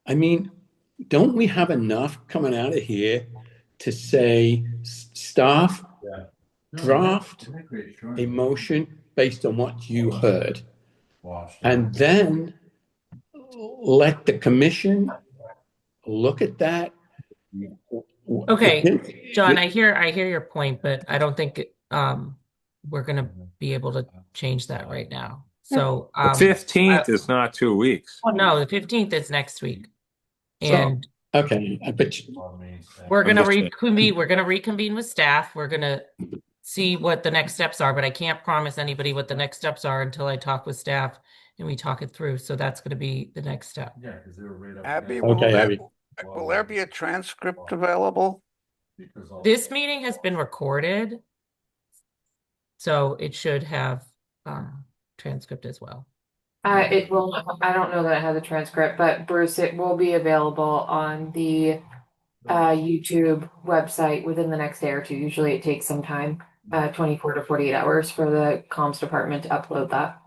I mean, don't we have enough coming out of here to say, staff, draft a motion based on what you heard, and then let the commission look at that. Okay, John, I hear your point, but I don't think we're going to be able to change that right now. So the 15th is not 2 weeks. Oh no, the 15th is next week. And okay, I bet we're going to reconvene. We're going to reconvene with staff. We're going to see what the next steps are, but I can't promise anybody what the next steps are until I talk with staff and we talk it through. So that's going to be the next step. Yeah, because they were right up. Abby, will there be a transcript available? This meeting has been recorded, so it should have transcript as well. It will. I don't know that I have the transcript, but Bruce, it will be available on the YouTube website within the next day or two. Usually it takes some time, 24 to 48 hours for the comms department to upload that.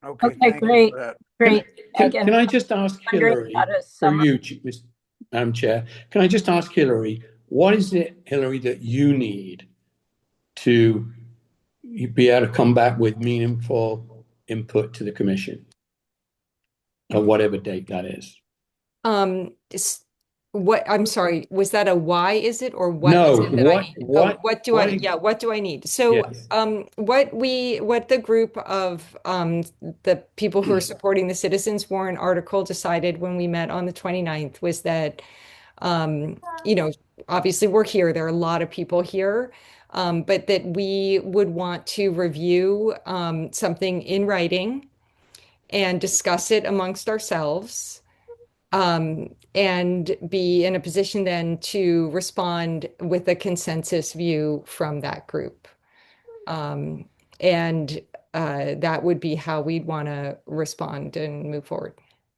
Okay, great. Great. Can I just ask Hillary, for you, Madam Chair, can I just ask Hillary, what is it, Hillary, that you need to be able to come back with meaningful input to the commission? whatever date that is. What, I'm sorry, was that a why is it, or what No, is it that I need? What do I, what- what do I need? So, Yes. what the group of the people who are supporting the citizens warrant article decided when we met on the 29th was that, you know, obviously we're here, there are a lot of people here, but that we would want to review something in writing and discuss it amongst ourselves, and be in a position then to respond with a consensus view from that group. And that would be how we'd want to respond and move forward.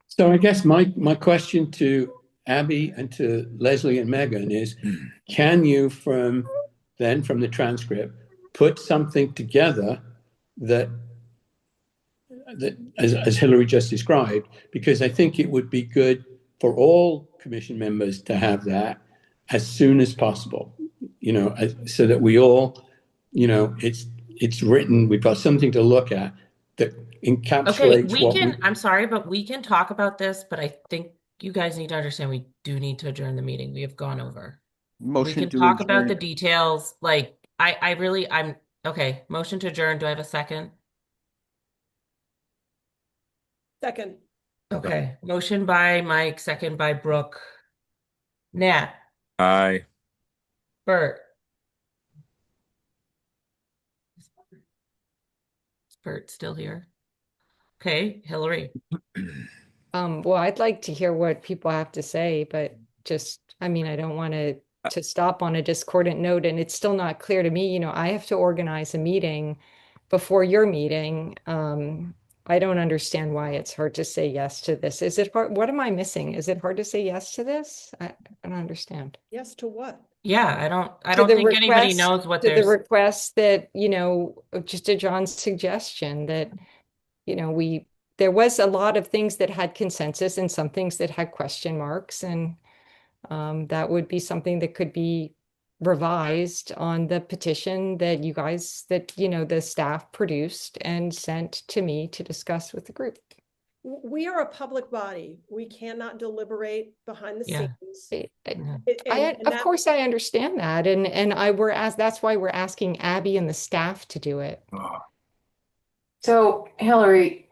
So I guess my question to Abby and to Leslie and Megan is, can you from the transcript put something together that as Hillary just described? Because I think it would be good for all commission members to have that as soon as possible, so that we all, it's written, we've got something to look at that encapsulates I'm sorry, but we can talk about this, but I think you guys need to understand we do need to adjourn the meeting. We have gone over. Motion we can to talk about adjourn. the details. Like, I'm okay. Motion to adjourn. Do I have a second? Second. Okay. Motion by Mike, second by Brooke. Nat. Aye. Bert. Is Bert still here? Okay. Hillary. Well, I'd like to hear what people have to say, but just, I mean, I don't want to stop on a discordant note, and it's still not clear to me, I have to organize a meeting before your meeting. I don't understand why it's hard to say yes to this. Is it hard? What am I missing? Is it hard to say yes to this? I don't understand. Yes to what? Yeah, I don't think anybody knows what the there's. request that, just to John's suggestion that, there was a lot of things that had consensus and some things that had question marks, and that would be something that could be revised on the petition that the staff produced and sent to me to discuss with the group. We are a public body. We cannot deliberate behind the scenes. Of course, I understand that, and that's why we're asking Abby and the staff to do it. So, Hillary,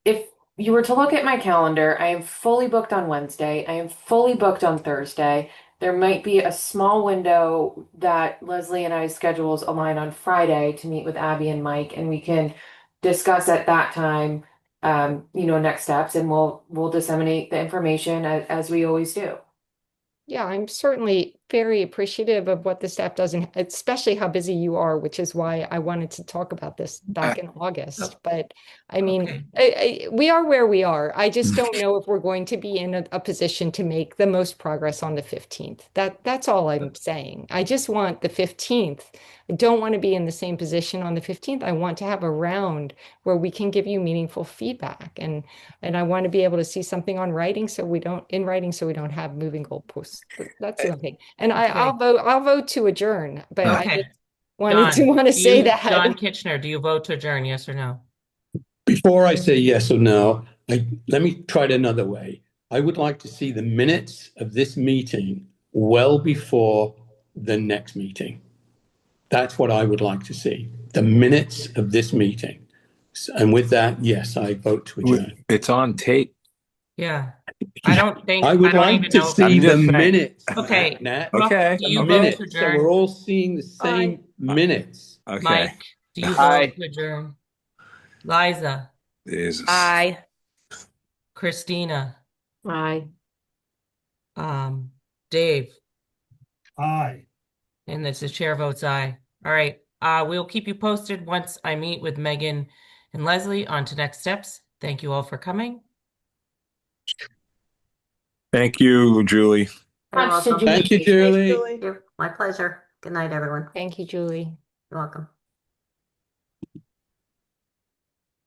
if you were to look at my calendar, I am fully booked on Wednesday. I am fully booked on Thursday. There might be a small window that Leslie and I's schedules align on Friday to meet with Abby and Mike, and we can discuss at that time, next steps, and we'll disseminate the information as we always do. Yeah, I'm certainly very appreciative of what the staff does, and especially how busy you are, which is why I wanted to talk about this back in August. But I mean, we are where we are. I just don't know if we're going to be in a position to make the most progress on the 15th. That's all I'm saying. I just want the 15th. I don't want to be in the same position on the 15th. I want to have a round where we can give you meaningful feedback, and I want to be able to see something on writing so we don't have moving goalposts. That's the only thing. And I'll vote to adjourn, but I just wanted to say that. John Kitchener, do you vote to adjourn, yes or no? Before I say yes or no, let me try it another way. I would like to see the minutes of this meeting well before the next meeting. That's what I would like to see, the minutes of this meeting. And with that, yes, I vote to adjourn. It's on tape. Yeah. I would like to see the minutes. Okay. Nat. Okay. Do you vote to so adjourn? we're all seeing the same minutes. Okay. Mike, do you vote to adjourn? Liza. Jesus. Aye. Christina. Aye. Dave. Aye. And the chair votes aye. All right. We'll keep you posted once I meet with Megan and Leslie on to next steps. Thank you all for coming. Thank you, Julie. Thank you, Julie. My pleasure. Good night, everyone. Thank you, Julie. You're welcome.